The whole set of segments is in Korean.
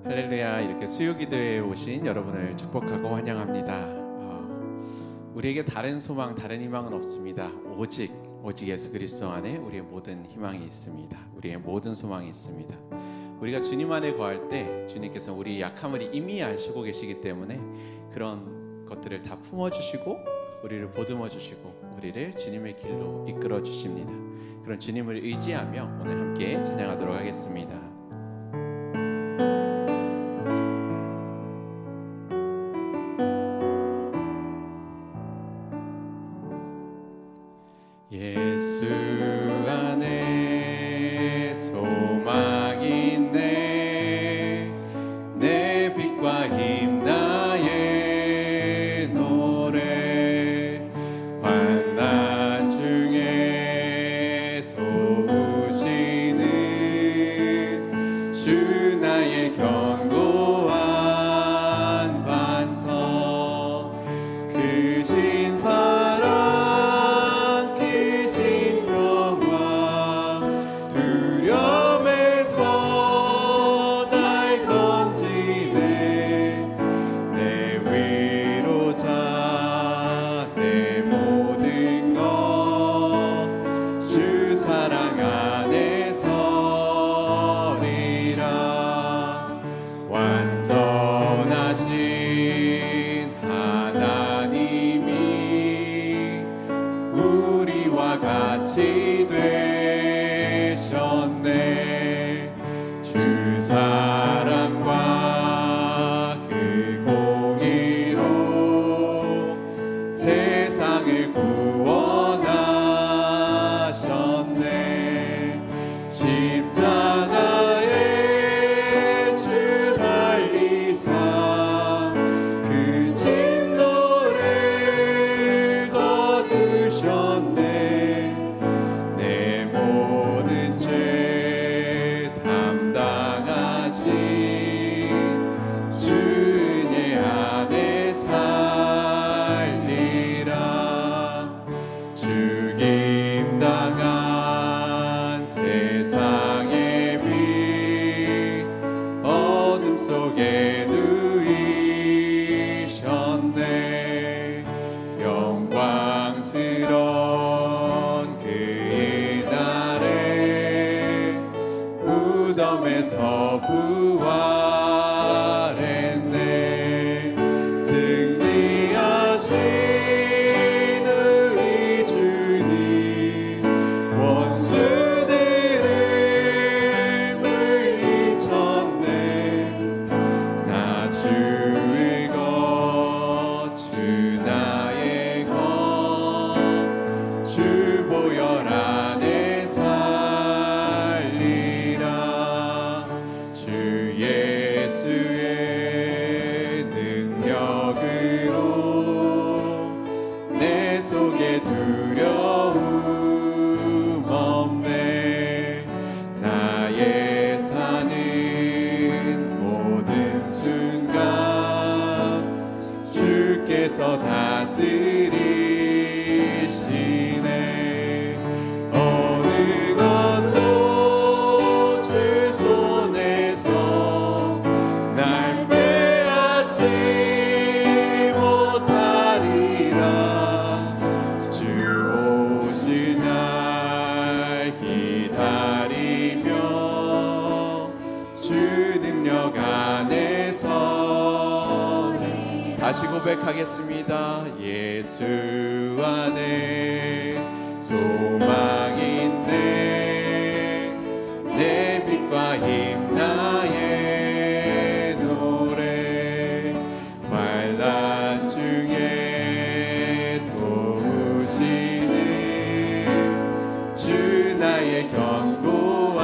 할렐루야. 이렇게 수요기도에 오신 여러분을 축복하고 환영합니다. 우리에게 다른 소망, 다른 희망은 없습니다. 오직 예수 그리스도 안에 우리의 모든 희망이 있습니다. 우리의 모든 소망이 있습니다. 우리가 주님 안에 거할 때 주님께서 우리의 약함을 이미 아시고 계시기 때문에 그런 것들을 다 품어주시고 우리를 보듬어주시고 우리를 주님의 길로 이끌어 주십니다. 그런 주님을 의지하며 오늘 함께 찬양하도록 하겠습니다. 예수 안에 소망이 있네. 내 빛과 힘 나의 노래. 환난 중에 도우시는 주 나의 견고한 반석. 크신 사랑 같이 되셨네. 주 사랑과 그 공의로 세상을 구원하셨네. 십자가에 주 달리사 그 진노를 거두셨네. 죽임당한 세상의 빛 어둠 속에 누이셨네. 영광스러운 그의 날에 무덤에서 부활했네. 승리하신 속에 두려움 없네. 나의 사는 모든 순간 주께서 다스리시네. 어느 것도 주 손에서 날 빼앗지 다시 고백하겠습니다. 예수 안에 소망이 있네. 내 빛과 힘 나의 노래. 환난 중에 도우시는 주 나의 견고한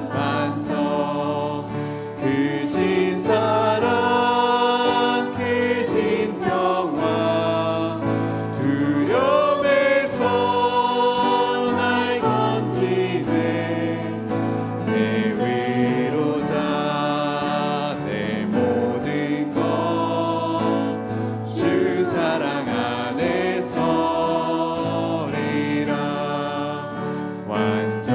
반석. 크신 사랑 완전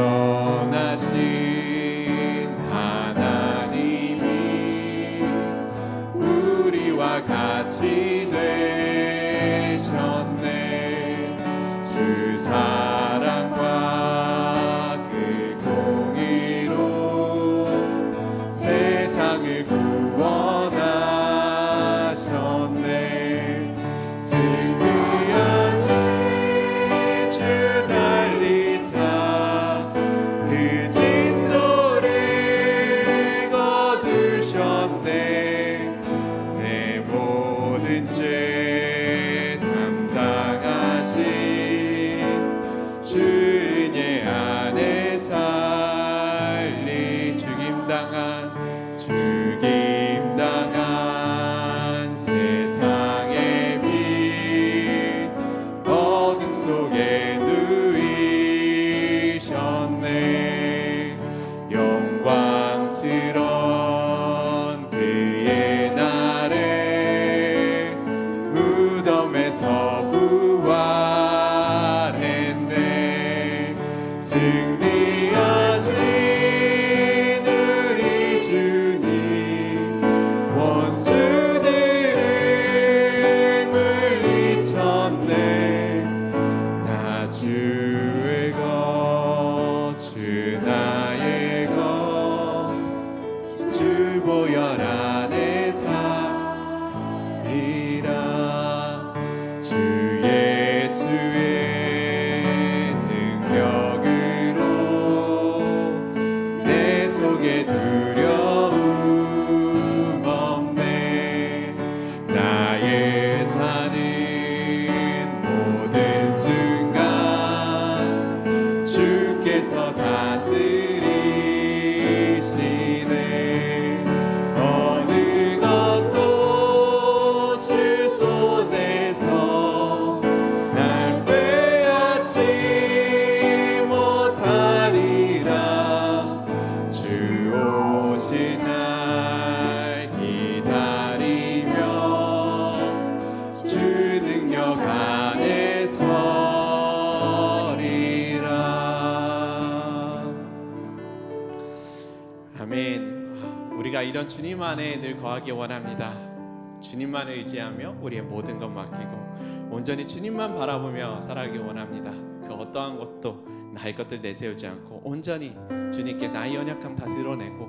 승리하신 우리 주님 원수들을 물리쳤네. 나 주의 것 주 나의 것 주 보혈 안에 살리라. 주 예수의 능력으로 내 속에 두려움 없네. 나의 사는 모든 순간 주께서 다스리시네. 어느 것도 주 손에서 날 빼앗지 못하리라. 주 오신 날 기다리며 주 능력 안에 서리라. 아멘. 우리가 이런 주님 안에 늘 거하기 원합니다. 주님만을 의지하며 우리의 모든 것 맡기고 온전히 주님만 바라보며 살아가기 원합니다. 그 어떠한 것도 나의 것들 내세우지 않고 온전히 주님께 나의 연약함 다 드러내고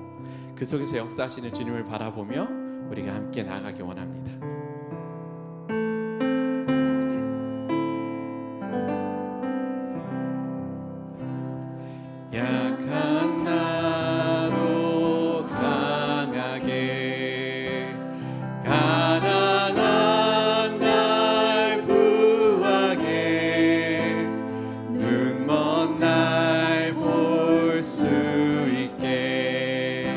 그 속에서 역사하시는 주님을 바라보며 우리가 함께 나아가기 원합니다. 약한 나로 강하게 가난한 날 구하게 눈먼 날 볼 수 있게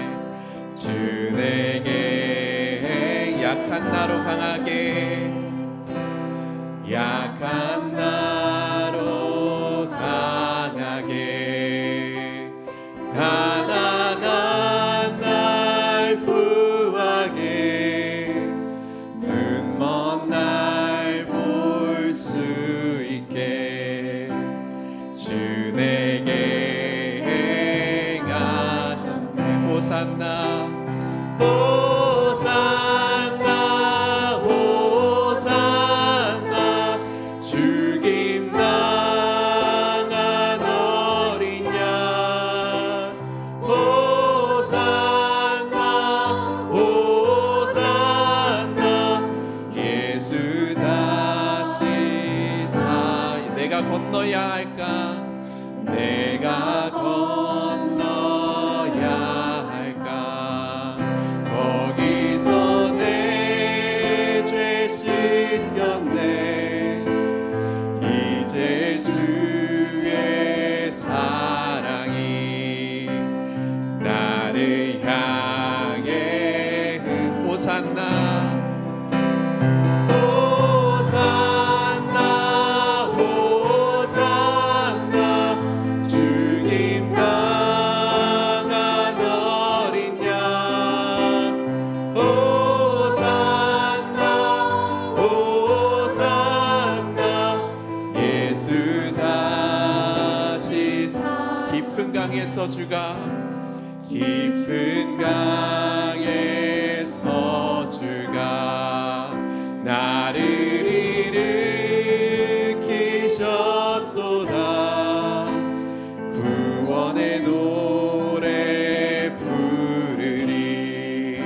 주 내게 약한 나로 강하게 약한 나로 강하게 가난한 날 구하게 눈먼 날 볼 수 있게 주 내게 행하셨네. 호산나 호산나 호산나 죽임 당한 어린 양 호산나 호산나 예수 다시 내가 건너야 할까 내가 건너야 할까 거기서 내 죄 씻겼네. 이제 주의 사랑이 나를 향해 호산나 호산나 호산나 죽임 당한 어린 양 호산나 호산나 예수 다시 깊은 강에서 주가 깊은 강에서 주가 나를 일으키셨도다. 구원의 노래 부르리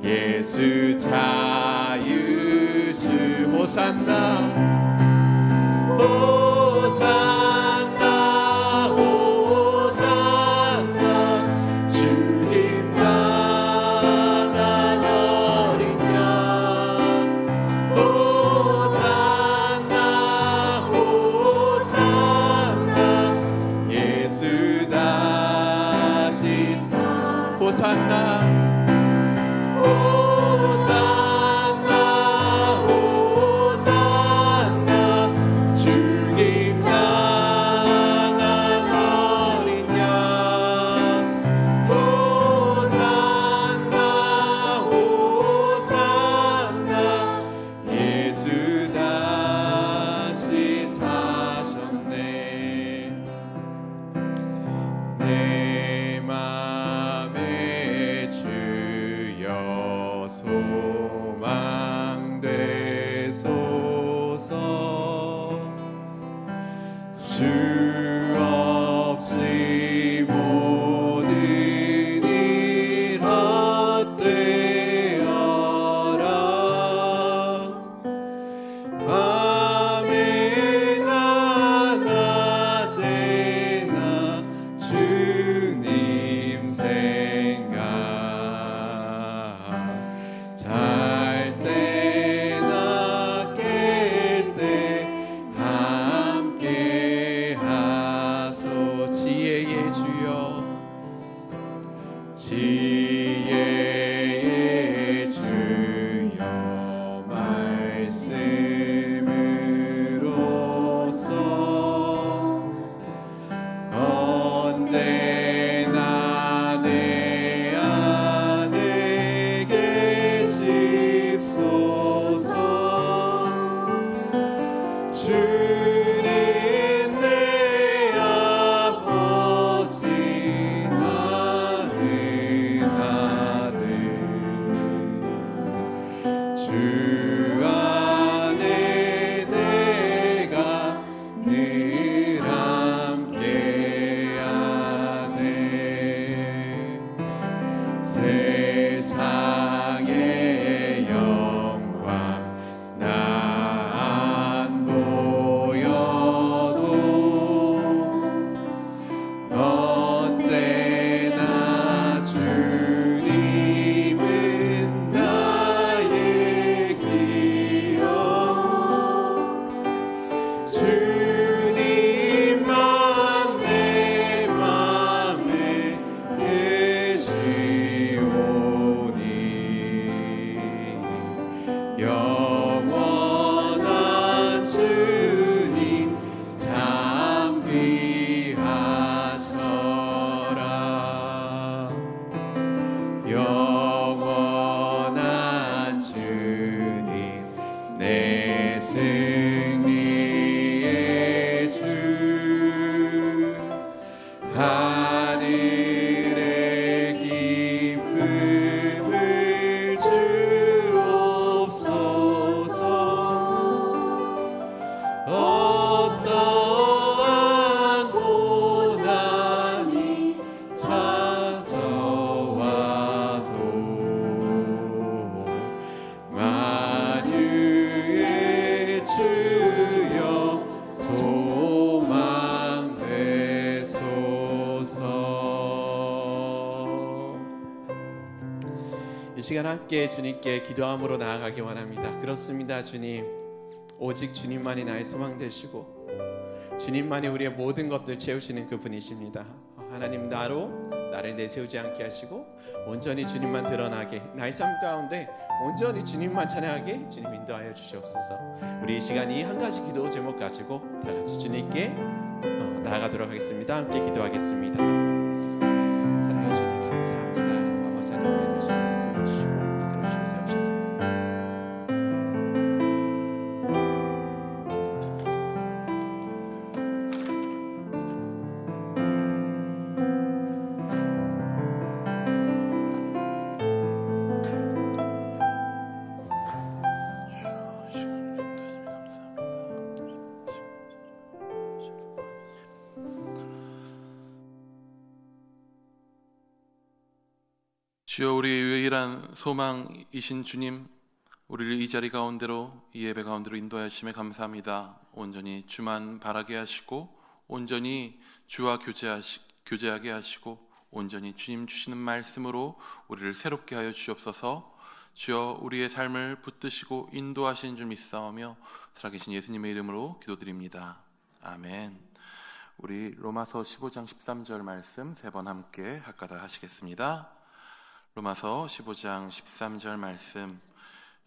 예수 자유주 호산나 호산나 호산나 죽임 당한 어린 양 호산나 호산나 예수 다시 호산나 호산나 호산나 죽임 당한 어린 양 호산나 호산나 예수 다시 사셨네. 하늘의 기쁨을 주옵소서. 어떠한 고난이 찾아와도 만유의 주여 소망 되소서. 이 시간 함께 주님께 기도함으로 나아가기 원합니다. 그렇습니다. 주님, 오직 주님만이 나의 소망 되시고 주님만이 우리의 모든 것들 채우시는 그분이십니다. 하나님, 나를 내세우지 않게 하시고 온전히 주님만 드러나게, 나의 삶 가운데 온전히 주님만 찬양하게 주님 인도하여 주시옵소서. 우리 이 시간 이 한 가지 기도 제목 가지고 다 같이 주님께 나아가도록 하겠습니다. 함께 기도하겠습니다. 사랑해 주님 감사합니다. 아버지 하나님, 우리 도시에서 불러주시고 이끌어주시고 세우셔서 주여, 우리의 유일한 소망이신 주님, 우리를 이 자리 가운데로, 이 예배 가운데로 인도하심에 감사합니다. 온전히 주만 바라게 하시고 온전히 주와 교제하게 하시고 온전히 주님 주시는 말씀으로 우리를 새롭게 하여 주옵소서. 주여, 우리의 삶을 붙드시고 인도하시는 줄 믿사오며 살아계신 예수님의 이름으로 기도드립니다. 아멘. 우리 로마서 15장 13절 말씀 세 번 함께 합가다 하시겠습니다. 로마서 15장 13절 말씀.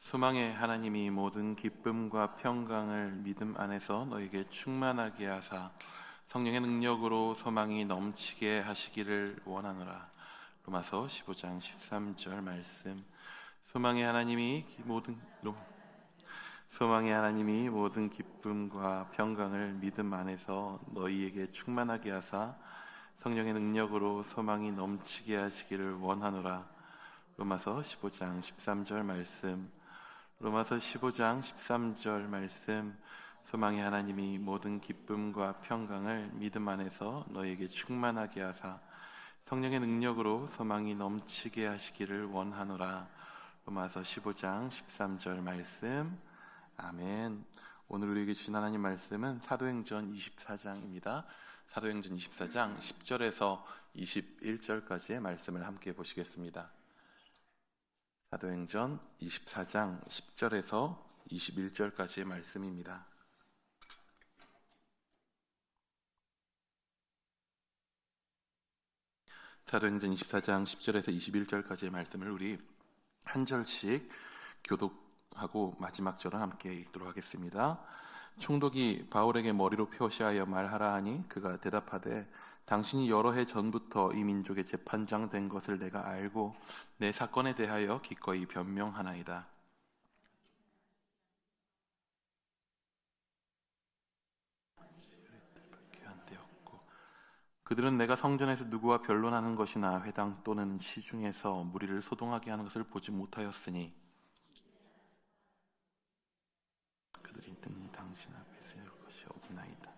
소망의 하나님이 모든 기쁨과 평강을 믿음 안에서 너에게 충만하게 하사 성령의 능력으로 소망이 넘치게 하시기를 원하노라. 로마서 15장 13절 말씀. 소망의 하나님이 모든 기쁨과 평강을 믿음 안에서 너희에게 충만하게 하사 성령의 능력으로 소망이 넘치게 하시기를 원하노라. 로마서 15장 13절 말씀. 로마서 15장 13절 말씀. 소망의 하나님이 모든 기쁨과 평강을 믿음 안에서 너에게 충만하게 하사 성령의 능력으로 소망이 넘치게 하시기를 원하노라. 로마서 15장 13절 말씀. 아멘. 오늘 우리에게 주신 하나님 말씀은 사도행전 24장입니다. 사도행전 24장 10절에서 21절까지의 말씀을 함께 보시겠습니다. 사도행전 24장 10절에서 21절까지의 말씀입니다. 사도행전 24장 10절에서 21절까지의 말씀을 우리 한 절씩 교독하고 마지막 절을 함께 읽도록 하겠습니다. 총독이 바울에게 머리로 표시하여 말하라 하니 그가 대답하되 당신이 여러 해 전부터 이 민족의 재판장 된 것을 내가 알고 내 사건에 대하여 기꺼이 변명하나이다. 그들은 내가 성전에서 누구와 변론하는 것이나 회당 또는 시중에서 무리를 소동하게 하는 것을 보지 못하였으니 그들이 등이 당신 앞에 세울 것이 없나이다.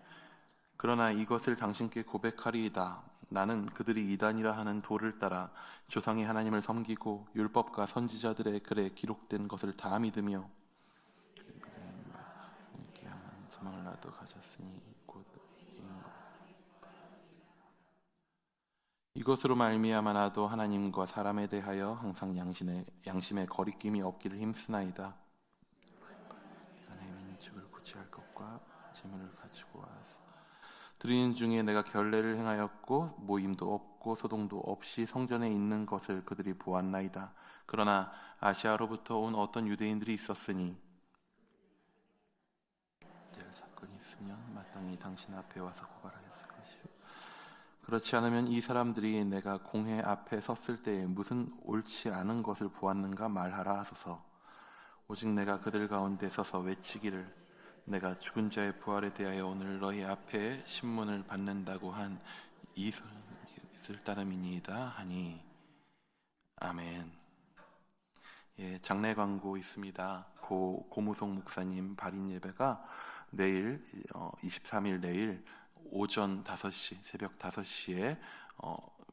그러나 이것을 당신께 고백하리이다. 나는 그들이 이단이라 하는 도를 따라 조상이 하나님을 섬기고 율법과 선지자들의 글에 기록된 것을 다 믿으며 소망을 나도 가졌으니 곧 이것으로 말미암아 나도 하나님과 사람에 대하여 항상 양심에 거리낌이 없기를 힘쓰나이다. 내 민족을 구제할 것과 재물을 가지고 와서 드리는 중에 내가 결례를 행하였고 모임도 없고 소동도 없이 성전에 있는 것을 그들이 보았나이다. 그러나 아시아로부터 온 어떤 유대인들이 있었으니 될 사건이 있으면 마땅히 당신 앞에 와서 고발하였을 것이요 그렇지 않으면 이 사람들이 내가 공회 앞에 섰을 때에 무슨 옳지 않은 것을 보았는가 말하라 하소서. 오직 내가 그들 가운데 서서 외치기를 내가 죽은 자의 부활에 대하여 오늘 너희 앞에 신문을 받는다고 한 이 있을 따름이니이다 하니. 아멘. 예, 장례 광고 있습니다. 고무송 목사님 발인 예배가 내일 23일 내일 오전 5시 새벽 5시에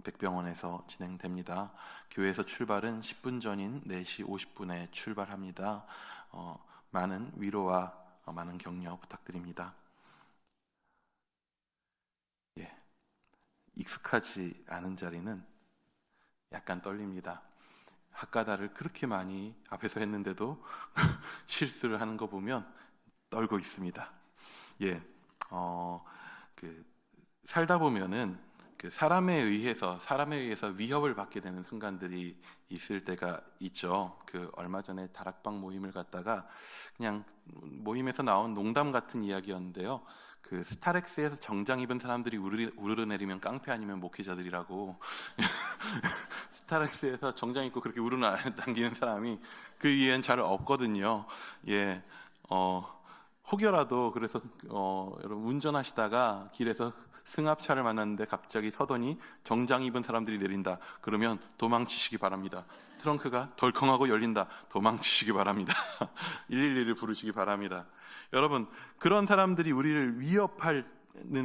백병원에서 진행됩니다. 교회에서 출발은 10분 전인 4시 50분에 출발합니다. 많은 위로와 많은 격려 부탁드립니다. 예, 익숙하지 않은 자리는 약간 떨립니다. 학가다를 그렇게 많이 앞에서 했는데도 실수를 하는 거 보면 떨고 있습니다. 예, 살다 보면은 사람에 의해서 위협을 받게 되는 순간들이 있을 때가 있죠. 얼마 전에 다락방 모임을 갔다가 그냥 모임에서 나온 농담 같은 이야기였는데요. 스타렉스에서 정장 입은 사람들이 우르르내리면 깡패 아니면 목회자들이라고. 스타렉스에서 정장 입고 그렇게 우르르당기는 사람이 그 이해는 잘 없거든요. 예, 혹여라도 그래서 여러분 운전하시다가 길에서 승합차를 만났는데 갑자기 서더니 정장 입은 사람들이 내린다. 그러면 도망치시기 바랍니다. 트렁크가 덜컹하고 열린다. 도망치시기 바랍니다. 112를 부르시기 바랍니다. 여러분, 그런 사람들이 우리를 위협하는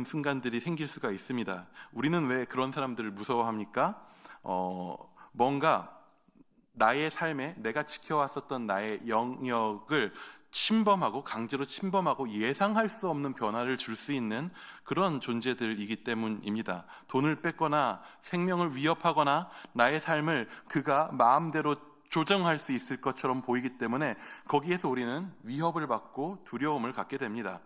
순간들이 생길 수가 있습니다. 우리는 왜 그런 사람들을 무서워합니까? 뭔가 나의 삶에 내가 지켜왔었던 나의 영역을 강제로 침범하고 예상할 수 없는 변화를 줄 수 있는 그런 존재들이기 때문입니다. 돈을 뺏거나 생명을 위협하거나 나의 삶을 그가 마음대로 조정할 수 있을 것처럼 보이기 때문에 거기에서 우리는 위협을 받고 두려움을 갖게 됩니다.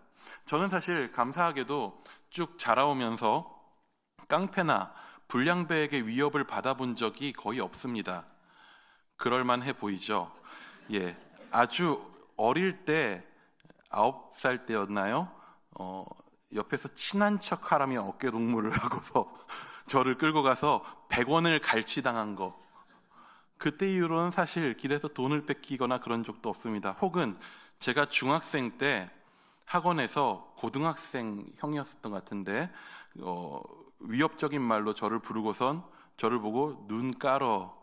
저는 사실 감사하게도 쭉 자라오면서 깡패나 불량배에게 위협을 받아본 적이 거의 없습니다. 그럴만해 보이죠? 예, 아주 어릴 때 9살 때였나요? 옆에서 친한 척 하라며 어깨 동무를 하고서 저를 끌고 가서 100원을 갈취당한 거. 그때 이후로는 사실 길에서 돈을 뺏기거나 그런 적도 없습니다. 혹은 제가 중학생 때 학원에서 고등학생 형이었었던 것 같은데 위협적인 말로 저를 부르고선 저를 보고 눈 깔어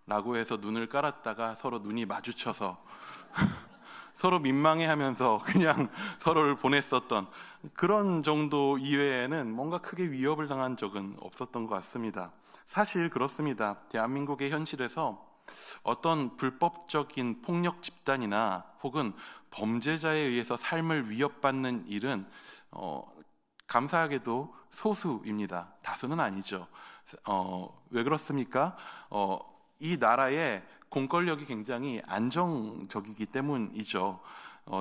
라고 해서 눈을 깔았다가 서로 눈이 마주쳐서 서로 민망해하면서 그냥 서로를 보냈었던 그런 정도 이외에는 뭔가 크게 위협을 당한 적은 없었던 것 같습니다. 사실 그렇습니다. 대한민국의 현실에서 어떤 불법적인 폭력 집단이나 혹은 범죄자에 의해서 삶을 위협받는 일은 감사하게도 소수입니다. 다수는 아니죠. 왜 그렇습니까? 이 나라의 공권력이 굉장히 안정적이기 때문이죠.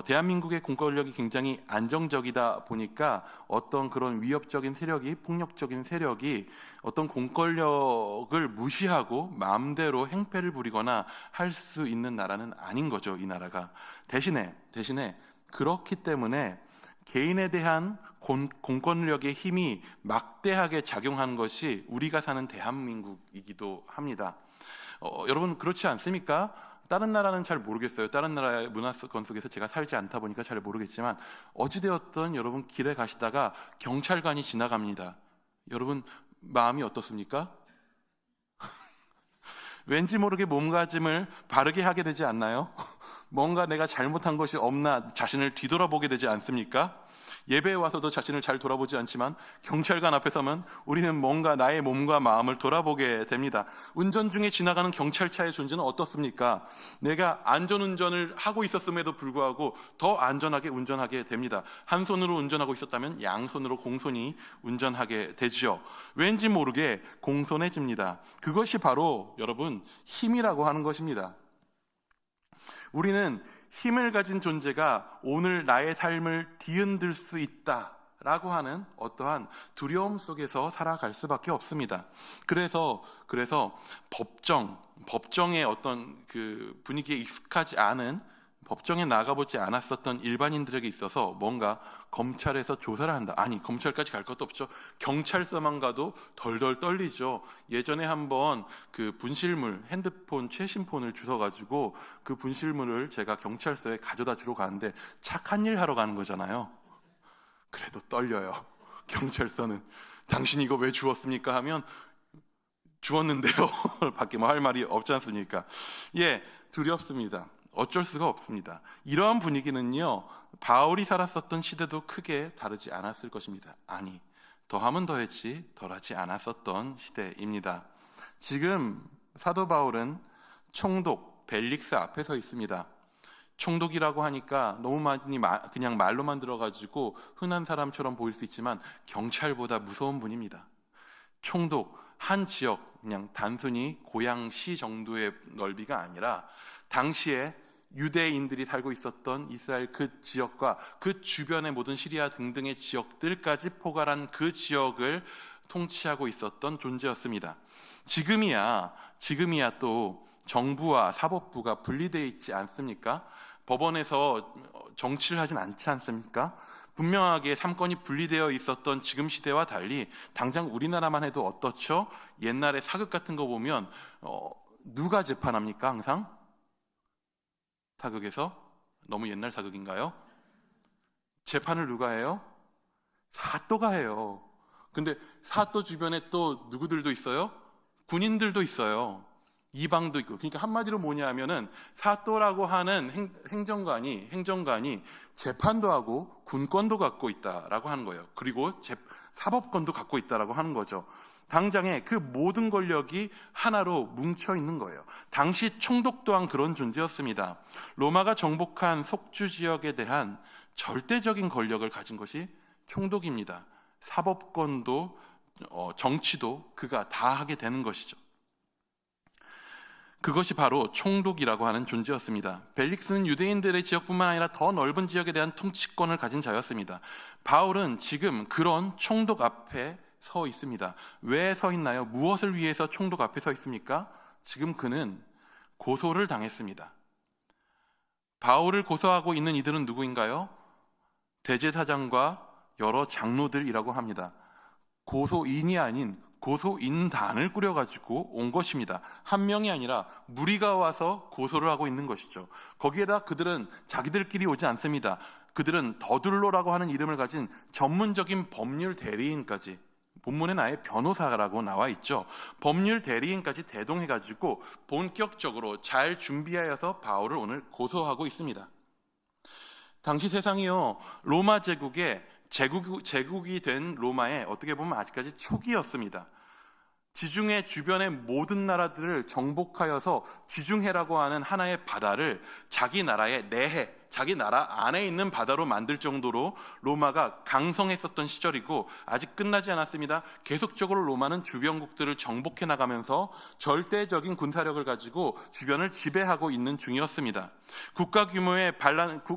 대한민국의 공권력이 굉장히 안정적이다 보니까 어떤 그런 위협적인 세력이, 폭력적인 세력이 어떤 공권력을 무시하고 마음대로 행패를 부리거나 할 수 있는 나라는 아닌 거죠, 이 나라가. 대신에 그렇기 때문에 개인에 대한 공권력의 힘이 막대하게 작용하는 것이 우리가 사는 대한민국이기도 합니다. 여러분 그렇지 않습니까? 다른 나라는 잘 모르겠어요. 다른 나라의 문화권 속에서 제가 살지 않다 보니까 잘 모르겠지만 어찌되었든 여러분 길에 가시다가 경찰관이 지나갑니다. 여러분 마음이 어떻습니까? 왠지 모르게 몸가짐을 바르게 하게 되지 않나요? 뭔가 내가 잘못한 것이 없나 자신을 뒤돌아보게 되지 않습니까? 예배에 와서도 자신을 잘 돌아보지 않지만 경찰관 앞에 서면 우리는 뭔가 나의 몸과 마음을 돌아보게 됩니다. 운전 중에 지나가는 경찰차의 존재는 어떻습니까? 내가 안전운전을 하고 있었음에도 불구하고 더 안전하게 운전하게 됩니다. 한 손으로 운전하고 있었다면 양손으로 공손히 운전하게 되죠. 왠지 모르게 공손해집니다. 그것이 바로 여러분 힘이라고 하는 것입니다. 우리는 힘을 가진 존재가 오늘 나의 삶을 뒤흔들 수 있다라고 하는 어떠한 두려움 속에서 살아갈 수밖에 없습니다. 그래서 법정의 어떤 그 분위기에 익숙하지 않은 법정에 나가보지 않았었던 일반인들에게 있어서 뭔가 검찰에서 조사를 한다. 아니, 검찰까지 갈 것도 없죠. 경찰서만 가도 덜덜 떨리죠. 예전에 한번 그 분실물, 핸드폰, 최신폰을 주워가지고 그 분실물을 제가 경찰서에 가져다 주러 가는데 착한 일 하러 가는 거잖아요. 그래도 떨려요. 경찰서는. 당신 이거 왜 주웠습니까? 하면 주웠는데요. 밖에 뭐 할 말이 없지 않습니까? 예, 두렵습니다. 어쩔 수가 없습니다. 이러한 분위기는요, 바울이 살았었던 시대도 크게 다르지 않았을 것입니다. 아니, 더하면 더했지 덜하지 않았었던 시대입니다. 지금 사도 바울은 총독 벨릭스 앞에 서 있습니다. 총독이라고 하니까 너무 많이 그냥 말로만 들어가지고 흔한 사람처럼 보일 수 있지만 경찰보다 무서운 분입니다. 총독, 한 지역, 그냥 단순히 고향시 정도의 넓이가 아니라 당시에 유대인들이 살고 있었던 이스라엘 그 지역과 그 주변의 모든 시리아 등등의 지역들까지 포괄한 그 지역을 통치하고 있었던 존재였습니다. 지금이야 또 정부와 사법부가 분리되어 있지 않습니까? 법원에서 정치를 하진 않지 않습니까? 분명하게 삼권이 분리되어 있었던 지금 시대와 달리 당장 우리나라만 해도 어떻죠? 옛날에 사극 같은 거 보면 누가 재판합니까? 항상? 사극에서? 너무 옛날 사극인가요? 재판을 누가 해요? 사또가 해요. 근데 사또 주변에 또 누구들도 있어요? 군인들도 있어요. 이방도 있고. 그러니까 한마디로 뭐냐 하면은 사또라고 하는 행정관이 재판도 하고 군권도 갖고 있다라고 하는 거예요. 그리고 사법권도 갖고 있다라고 하는 거죠. 당장에 그 모든 권력이 하나로 뭉쳐 있는 거예요. 당시 총독 또한 그런 존재였습니다. 로마가 정복한 속주 지역에 대한 절대적인 권력을 가진 것이 총독입니다. 사법권도 정치도 그가 다 하게 되는 것이죠. 그것이 바로 총독이라고 하는 존재였습니다. 벨릭스는 유대인들의 지역뿐만 아니라 더 넓은 지역에 대한 통치권을 가진 자였습니다. 바울은 지금 그런 총독 앞에 서 있습니다. 왜 서 있나요? 무엇을 위해서 총독 앞에 서 있습니까? 지금 그는 고소를 당했습니다. 바울을 고소하고 있는 이들은 누구인가요? 대제사장과 여러 장로들이라고 합니다. 고소인이 아닌 고소인단을 꾸려가지고 온 것입니다. 한 명이 아니라 무리가 와서 고소를 하고 있는 것이죠. 거기에다 그들은 자기들끼리 오지 않습니다. 그들은 더둘로라고 하는 이름을 가진 전문적인 법률 대리인까지, 본문에는 아예 변호사라고 나와 있죠. 법률 대리인까지 대동해가지고 본격적으로 잘 준비하여서 바울을 오늘 고소하고 있습니다. 당시 세상이요, 로마 제국이 된 로마의 어떻게 보면 아직까지 초기였습니다. 지중해 주변의 모든 나라들을 정복하여서 지중해라고 하는 하나의 바다를 자기 나라의 내해, 자기 나라 안에 있는 바다로 만들 정도로 로마가 강성했었던 시절이고, 아직 끝나지 않았습니다. 계속적으로 로마는 주변국들을 정복해 나가면서 절대적인 군사력을 가지고 주변을 지배하고 있는 중이었습니다.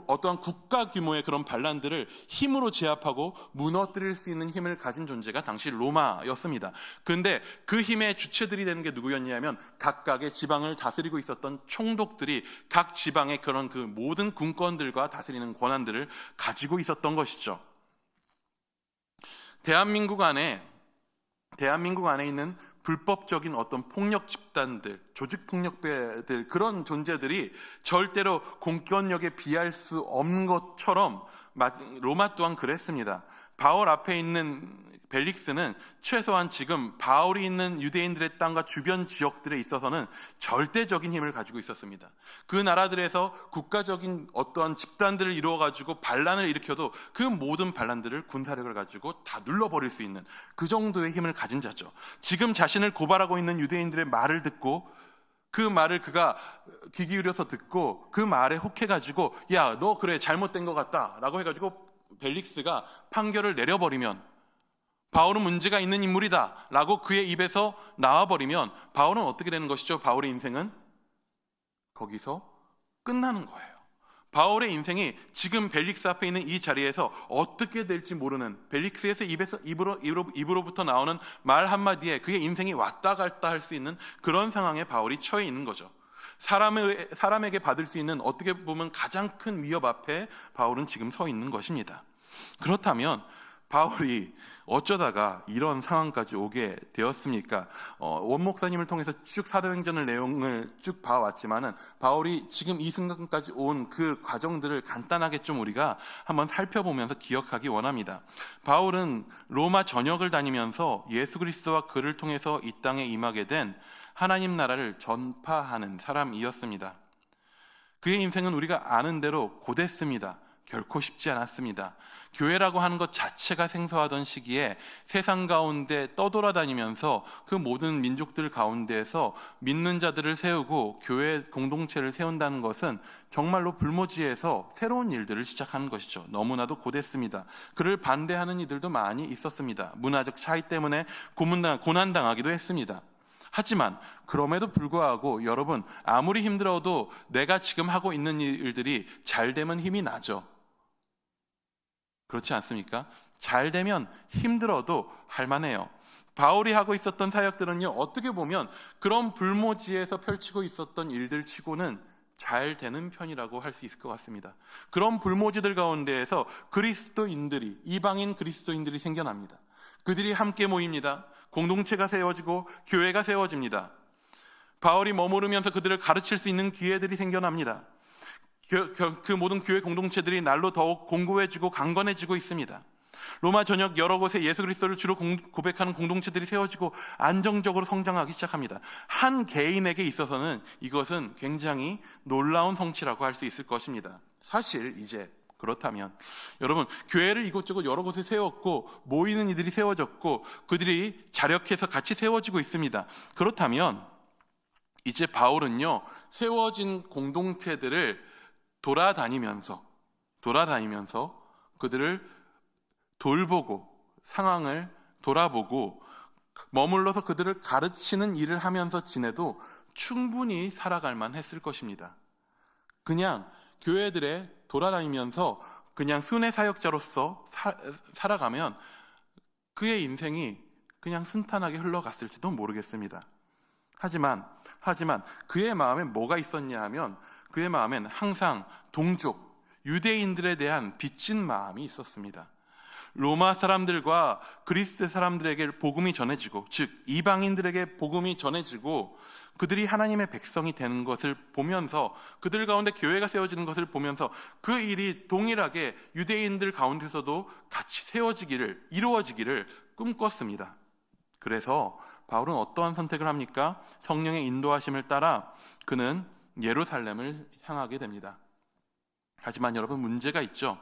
어떠한 국가 규모의 그런 반란들을 힘으로 제압하고 무너뜨릴 수 있는 힘을 가진 존재가 당시 로마였습니다. 그런데 그 힘의 주체들이 되는 게 누구였냐면 각각의 지방을 다스리고 있었던 총독들이 각 지방의 그런 그 모든 군권들과 다스리는 권한들을 가지고 있었던 것이죠. 대한민국 안에 있는 불법적인 어떤 폭력 집단들, 조직 폭력배들, 그런 존재들이 절대로 공권력에 비할 수 없는 것처럼 로마 또한 그랬습니다. 바울 앞에 있는 벨릭스는 최소한 지금 바울이 있는 유대인들의 땅과 주변 지역들에 있어서는 절대적인 힘을 가지고 있었습니다. 그 나라들에서 국가적인 어떠한 집단들을 이루어가지고 반란을 일으켜도 그 모든 반란들을 군사력을 가지고 다 눌러버릴 수 있는 그 정도의 힘을 가진 자죠. 지금 자신을 고발하고 있는 유대인들의 말을 듣고, 그 말을 그가 귀 기울여서 듣고 그 말에 혹해가지고 야, 너 그래 잘못된 것 같다 라고 해가지고 벨릭스가 판결을 내려버리면, 바울은 문제가 있는 인물이다 라고 그의 입에서 나와버리면 바울은 어떻게 되는 것이죠? 바울의 인생은 거기서 끝나는 거예요. 바울의 인생이 지금 벨릭스 앞에 있는 이 자리에서 어떻게 될지 모르는, 벨릭스에서 입으로부터 나오는 말 한마디에 그의 인생이 왔다 갔다 할 수 있는 그런 상황에 바울이 처해 있는 거죠. 사람에게 받을 수 있는 어떻게 보면 가장 큰 위협 앞에 바울은 지금 서 있는 것입니다. 그렇다면 바울이 어쩌다가 이런 상황까지 오게 되었습니까? 원 목사님을 통해서 쭉 사도행전의 내용을 쭉 봐왔지만은 바울이 지금 이 순간까지 온 그 과정들을 간단하게 좀 우리가 한번 살펴보면서 기억하기 원합니다. 바울은 로마 전역을 다니면서 예수 그리스도와 그를 통해서 이 땅에 임하게 된 하나님 나라를 전파하는 사람이었습니다. 그의 인생은 우리가 아는 대로 고됐습니다. 결코 쉽지 않았습니다. 교회라고 하는 것 자체가 생소하던 시기에 세상 가운데 떠돌아다니면서 그 모든 민족들 가운데에서 믿는 자들을 세우고 교회 공동체를 세운다는 것은 정말로 불모지에서 새로운 일들을 시작하는 것이죠. 너무나도 고됐습니다. 그를 반대하는 이들도 많이 있었습니다. 문화적 차이 때문에 고난당하기도 했습니다. 하지만 그럼에도 불구하고 여러분, 아무리 힘들어도 내가 지금 하고 있는 일들이 잘 되면 힘이 나죠. 그렇지 않습니까? 잘 되면 힘들어도 할만해요. 바울이 하고 있었던 사역들은요, 어떻게 보면 그런 불모지에서 펼치고 있었던 일들 치고는 잘 되는 편이라고 할 수 있을 것 같습니다. 그런 불모지들 가운데에서 그리스도인들이, 이방인 그리스도인들이 생겨납니다. 그들이 함께 모입니다. 공동체가 세워지고 교회가 세워집니다. 바울이 머무르면서 그들을 가르칠 수 있는 기회들이 생겨납니다. 그 모든 교회 공동체들이 날로 더욱 공고해지고 강건해지고 있습니다. 로마 전역 여러 곳에 예수 그리스도를 주로 고백하는 공동체들이 세워지고 안정적으로 성장하기 시작합니다. 한 개인에게 있어서는 이것은 굉장히 놀라운 성취라고 할 수 있을 것입니다. 사실 이제 그렇다면 여러분, 교회를 이곳저곳 여러 곳에 세웠고 모이는 이들이 세워졌고 그들이 자력해서 같이 세워지고 있습니다. 그렇다면 이제 바울은요, 세워진 공동체들을 돌아다니면서 그들을 돌보고 상황을 돌아보고 머물러서 그들을 가르치는 일을 하면서 지내도 충분히 살아갈 만했을 것입니다. 그냥 교회들에 돌아다니면서 그냥 순회 사역자로서 살아가면 그의 인생이 그냥 순탄하게 흘러갔을지도 모르겠습니다. 하지만 그의 마음에 뭐가 있었냐 하면 그의 마음엔 항상 동족, 유대인들에 대한 빚진 마음이 있었습니다. 로마 사람들과 그리스 사람들에게 복음이 전해지고, 즉 이방인들에게 복음이 전해지고 그들이 하나님의 백성이 되는 것을 보면서, 그들 가운데 교회가 세워지는 것을 보면서 그 일이 동일하게 유대인들 가운데서도 같이 이루어지기를 꿈꿨습니다. 그래서 바울은 어떠한 선택을 합니까? 성령의 인도하심을 따라 그는 예루살렘을 향하게 됩니다. 하지만 여러분, 문제가 있죠.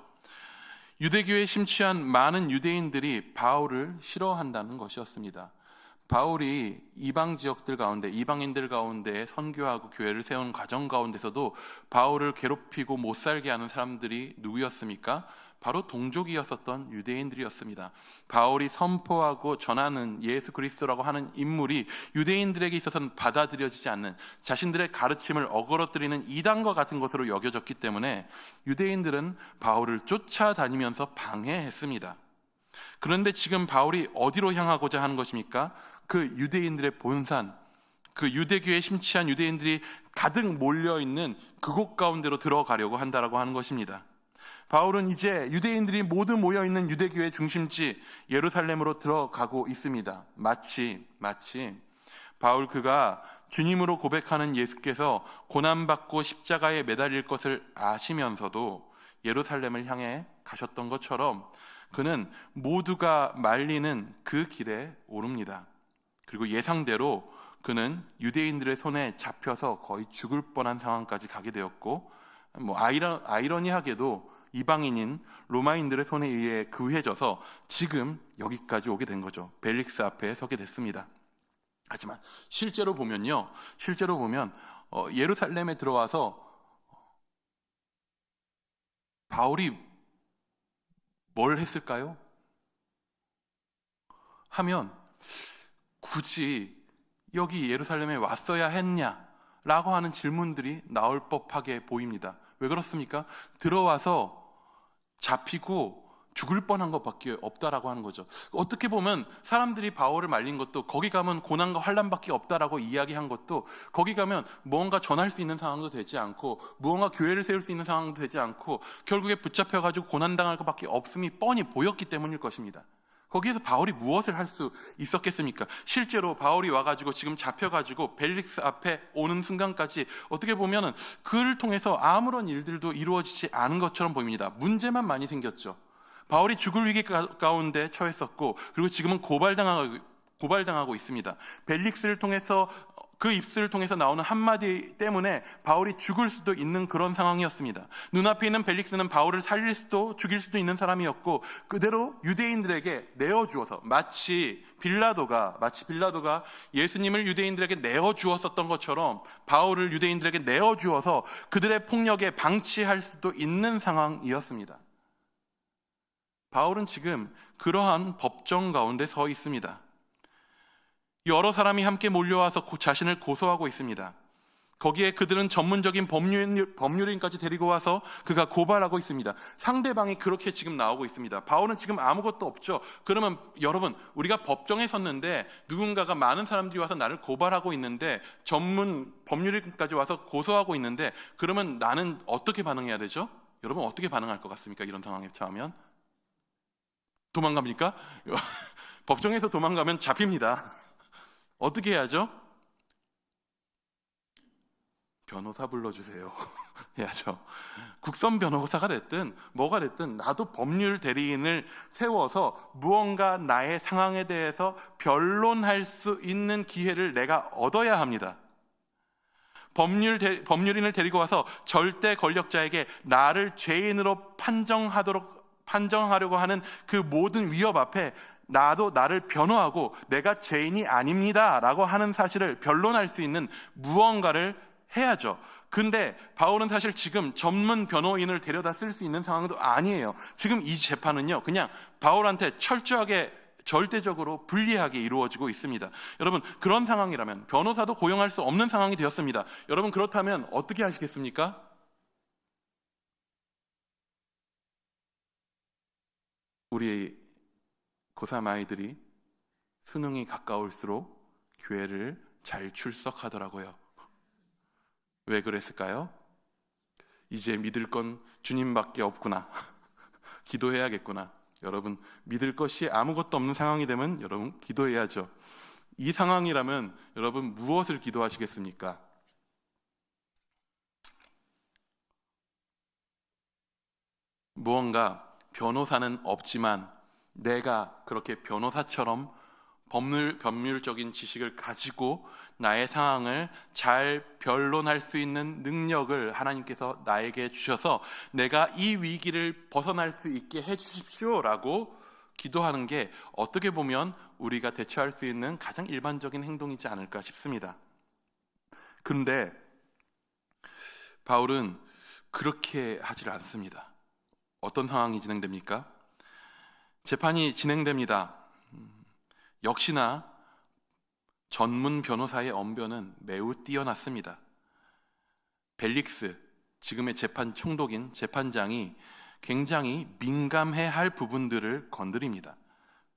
유대교에 심취한 많은 유대인들이 바울을 싫어한다는 것이었습니다. 바울이 이방 지역들 가운데, 이방인들 가운데 선교하고 교회를 세우는 과정 가운데서도 바울을 괴롭히고 못 살게 하는 사람들이 누구였습니까? 바로 동족이었었던 유대인들이었습니다. 바울이 선포하고 전하는 예수 그리스도라고 하는 인물이 유대인들에게 있어서는 받아들여지지 않는, 자신들의 가르침을 어그러뜨리는 이단과 같은 것으로 여겨졌기 때문에 유대인들은 바울을 쫓아다니면서 방해했습니다. 그런데 지금 바울이 어디로 향하고자 하는 것입니까? 그 유대인들의 본산, 그 유대교에 심취한 유대인들이 가득 몰려있는 그곳 가운데로 들어가려고 한다라고 하는 것입니다. 바울은 이제 유대인들이 모두 모여있는 유대교의 중심지 예루살렘으로 들어가고 있습니다. 마치 바울 그가 주님으로 고백하는 예수께서 고난받고 십자가에 매달릴 것을 아시면서도 예루살렘을 향해 가셨던 것처럼 그는 모두가 말리는 그 길에 오릅니다. 그리고 예상대로 그는 유대인들의 손에 잡혀서 거의 죽을 뻔한 상황까지 가게 되었고, 아이러니하게도 이방인인 로마인들의 손에 의해 구해져서 지금 여기까지 오게 된 거죠. 벨릭스 앞에 서게 됐습니다. 하지만 실제로 보면 예루살렘에 들어와서 바울이 뭘 했을까요? 하면 굳이 여기 예루살렘에 왔어야 했냐라고 하는 질문들이 나올 법하게 보입니다. 왜 그렇습니까? 들어와서 잡히고 죽을 뻔한 것밖에 없다라고 하는 거죠. 어떻게 보면 사람들이 바울을 말린 것도 거기 가면 고난과 환난밖에 없다라고 이야기한 것도 거기 가면 무언가 전할 수 있는 상황도 되지 않고 무언가 교회를 세울 수 있는 상황도 되지 않고 결국에 붙잡혀가지고 고난당할 것밖에 없음이 뻔히 보였기 때문일 것입니다. 거기에서 바울이 무엇을 할 수 있었겠습니까? 실제로 바울이 와가지고 지금 잡혀가지고 벨릭스 앞에 오는 순간까지 어떻게 보면은 그를 통해서 아무런 일들도 이루어지지 않은 것처럼 보입니다. 문제만 많이 생겼죠. 바울이 죽을 위기 가운데 처했었고 그리고 지금은 고발당하고 있습니다. 벨릭스를 통해서 그 입술을 통해서 나오는 한마디 때문에 바울이 죽을 수도 있는 그런 상황이었습니다. 눈앞에 있는 벨릭스는 바울을 살릴 수도 죽일 수도 있는 사람이었고 그대로 유대인들에게 내어주어서 마치 빌라도가 예수님을 유대인들에게 내어주었었던 것처럼 바울을 유대인들에게 내어주어서 그들의 폭력에 방치할 수도 있는 상황이었습니다. 바울은 지금 그러한 법정 가운데 서 있습니다. 여러 사람이 함께 몰려와서 자신을 고소하고 있습니다. 거기에 그들은 전문적인 법률인까지 데리고 와서 그가 고발하고 있습니다. 상대방이 그렇게 지금 나오고 있습니다. 바울은 지금 아무것도 없죠. 그러면 여러분, 우리가 법정에 섰는데 누군가가 많은 사람들이 와서 나를 고발하고 있는데 전문 법률인까지 와서 고소하고 있는데 그러면 나는 어떻게 반응해야 되죠? 여러분 어떻게 반응할 것 같습니까? 이런 상황에 처하면 도망갑니까? 법정에서 도망가면 잡힙니다. 어떻게 해야죠? 변호사 불러주세요. 해야죠. 국선 변호사가 됐든 뭐가 됐든 나도 법률 대리인을 세워서 무언가 나의 상황에 대해서 변론할 수 있는 기회를 내가 얻어야 합니다. 법률인을 데리고 와서 절대 권력자에게 나를 죄인으로 판정하려고 하는 그 모든 위협 앞에 나도 나를 변호하고 내가 죄인이 아닙니다 라고 하는 사실을 변론할 수 있는 무언가를 해야죠. 근데 바울은 사실 지금 전문 변호인을 데려다 쓸 수 있는 상황도 아니에요. 지금 이 재판은요 그냥 바울한테 철저하게 절대적으로 불리하게 이루어지고 있습니다. 여러분 그런 상황이라면 변호사도 고용할 수 없는 상황이 되었습니다. 여러분 그렇다면 어떻게 하시겠습니까? 우리 고3 아이들이 수능이 가까울수록 교회를 잘 출석하더라고요. 왜 그랬을까요? 이제 믿을 건 주님밖에 없구나. 기도해야겠구나. 여러분 믿을 것이 아무것도 없는 상황이 되면 여러분 기도해야죠. 이 상황이라면 여러분 무엇을 기도하시겠습니까? 무언가 변호사는 없지만 내가 그렇게 변호사처럼 법률적인 지식을 가지고 나의 상황을 잘 변론할 수 있는 능력을 하나님께서 나에게 주셔서 내가 이 위기를 벗어날 수 있게 해주십시오라고 기도하는 게 어떻게 보면 우리가 대처할 수 있는 가장 일반적인 행동이지 않을까 싶습니다. 그런데 바울은 그렇게 하지를 않습니다. 어떤 상황이 진행됩니까? 재판이 진행됩니다. 역시나 전문 변호사의 언변은 매우 뛰어났습니다. 벨릭스, 지금의 재판 총독인 재판장이 굉장히 민감해할 부분들을 건드립니다.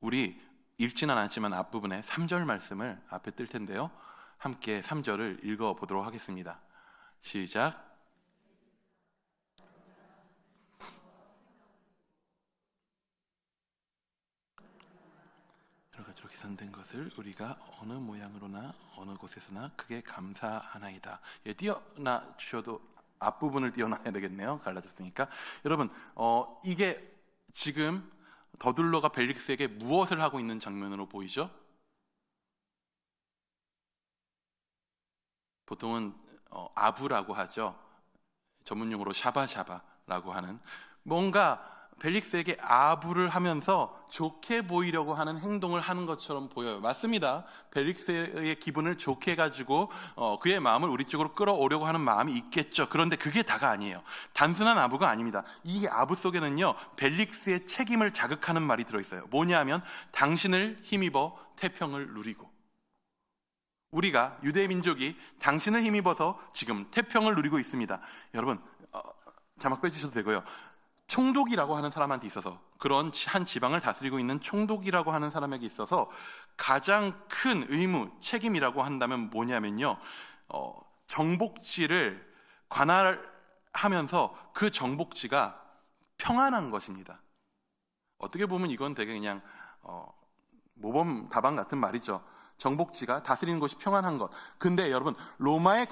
우리 읽지는 않았지만 앞부분에 3절 말씀을 앞에 뜰 텐데요. 함께 3절을 읽어보도록 하겠습니다. 시작. 여러 가지로 계산된 것을 우리가 어느 모양으로나 어느 곳에서나 크게 감사하나이다. 띄어놔 주셔도 앞부분을 띄어놔야 되겠네요. 갈라졌으니까. 여러분 이게 지금 더둘러가 벨릭스에게 무엇을 하고 있는 장면으로 보이죠? 보통은 아부라고 하죠. 전문용어로 샤바샤바라고 하는 뭔가 벨릭스에게 아부를 하면서 좋게 보이려고 하는 행동을 하는 것처럼 보여요. 맞습니다. 벨릭스의 기분을 좋게 해가지고 그의 마음을 우리 쪽으로 끌어오려고 하는 마음이 있겠죠. 그런데 그게 다가 아니에요. 단순한 아부가 아닙니다. 이 아부 속에는요 벨릭스의 책임을 자극하는 말이 들어있어요. 뭐냐 하면 당신을 힘입어 태평을 누리고, 우리가 유대 민족이 당신을 힘입어서 지금 태평을 누리고 있습니다. 여러분 자막 빼주셔도 되고요. 총독이라고 하는 사람한테 있어서, 그런 한 지방을 다스리고 있는 총독이라고 하는 사람에게 있어서 가장 큰 의무, 책임이라고 한다면 뭐냐면요, 정복지를 관할하면서 그 정복지가 평안한 것입니다. 어떻게 보면 이건 되게 그냥 모범 답안 같은 말이죠. 정복지가 다스리는 것이 평안한 것. 근데 여러분, 로마의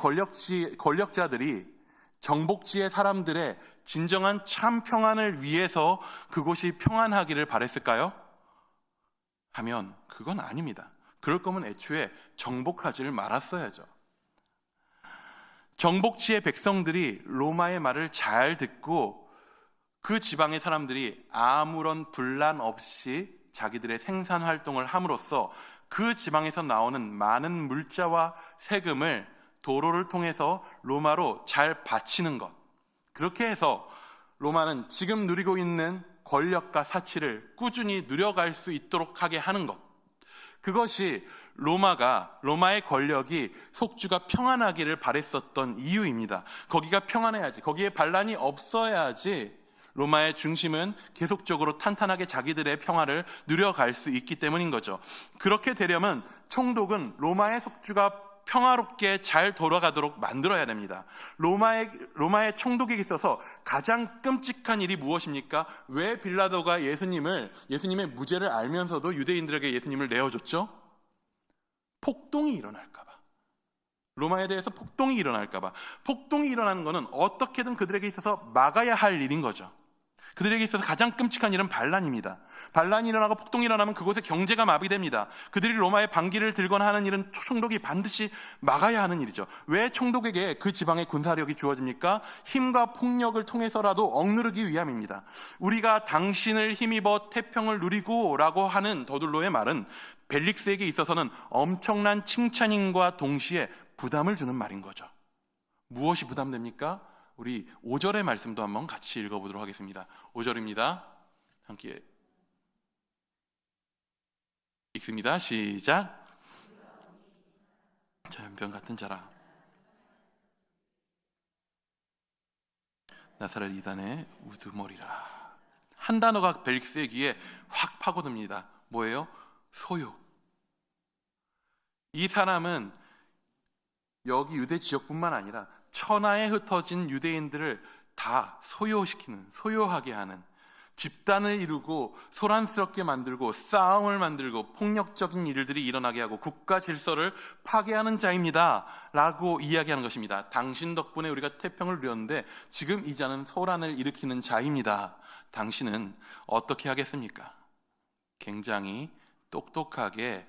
권력자들이 정복지의 사람들의 진정한 참 평안을 위해서 그곳이 평안하기를 바랬을까요? 하면 그건 아닙니다. 그럴 거면 애초에 정복하지를 말았어야죠. 정복지의 백성들이 로마의 말을 잘 듣고 그 지방의 사람들이 아무런 분란 없이 자기들의 생산 활동을 함으로써 그 지방에서 나오는 많은 물자와 세금을 도로를 통해서 로마로 잘 바치는 것, 그렇게 해서 로마는 지금 누리고 있는 권력과 사치를 꾸준히 누려갈 수 있도록 하게 하는 것, 그것이 로마의 권력이 속주가 평안하기를 바랬었던 이유입니다. 거기가 평안해야지, 거기에 반란이 없어야지 로마의 중심은 계속적으로 탄탄하게 자기들의 평화를 누려갈 수 있기 때문인 거죠. 그렇게 되려면 총독은 로마의 속주가 평화롭게 잘 돌아가도록 만들어야 됩니다. 로마의 총독에게 있어서 가장 끔찍한 일이 무엇입니까? 왜 빌라도가 예수님의 무죄를 알면서도 유대인들에게 예수님을 내어줬죠? 폭동이 일어날까 봐. 로마에 대해서 폭동이 일어날까 봐. 폭동이 일어나는 것은 어떻게든 그들에게 있어서 막아야 할 일인 거죠. 그들에게 있어서 가장 끔찍한 일은 반란입니다. 반란이 일어나고 폭동이 일어나면 그곳의 경제가 마비됩니다. 그들이 로마의 반기를 들거나 하는 일은 총독이 반드시 막아야 하는 일이죠. 왜 총독에게 그 지방의 군사력이 주어집니까? 힘과 폭력을 통해서라도 억누르기 위함입니다. 우리가 당신을 힘입어 태평을 누리고 라고 하는 더둘로의 말은 벨릭스에게 있어서는 엄청난 칭찬임과 동시에 부담을 주는 말인 거죠. 무엇이 부담됩니까? 우리 5절의 말씀도 한번 같이 읽어보도록 하겠습니다. 5절입니다. 함께 읽습니다. 시작. 자연병 같은 자라, 나사렛 이단의 우두머리라. 한 단어가 벨릭스의 귀에 확 파고듭니다. 뭐예요? 소유. 이 사람은 여기 유대 지역뿐만 아니라 천하에 흩어진 유대인들을 다 소요하게 하는, 집단을 이루고 소란스럽게 만들고 싸움을 만들고 폭력적인 일들이 일어나게 하고 국가 질서를 파괴하는 자입니다 라고 이야기하는 것입니다. 당신 덕분에 우리가 태평을 누렸는데 지금 이 자는 소란을 일으키는 자입니다. 당신은 어떻게 하겠습니까? 굉장히 똑똑하게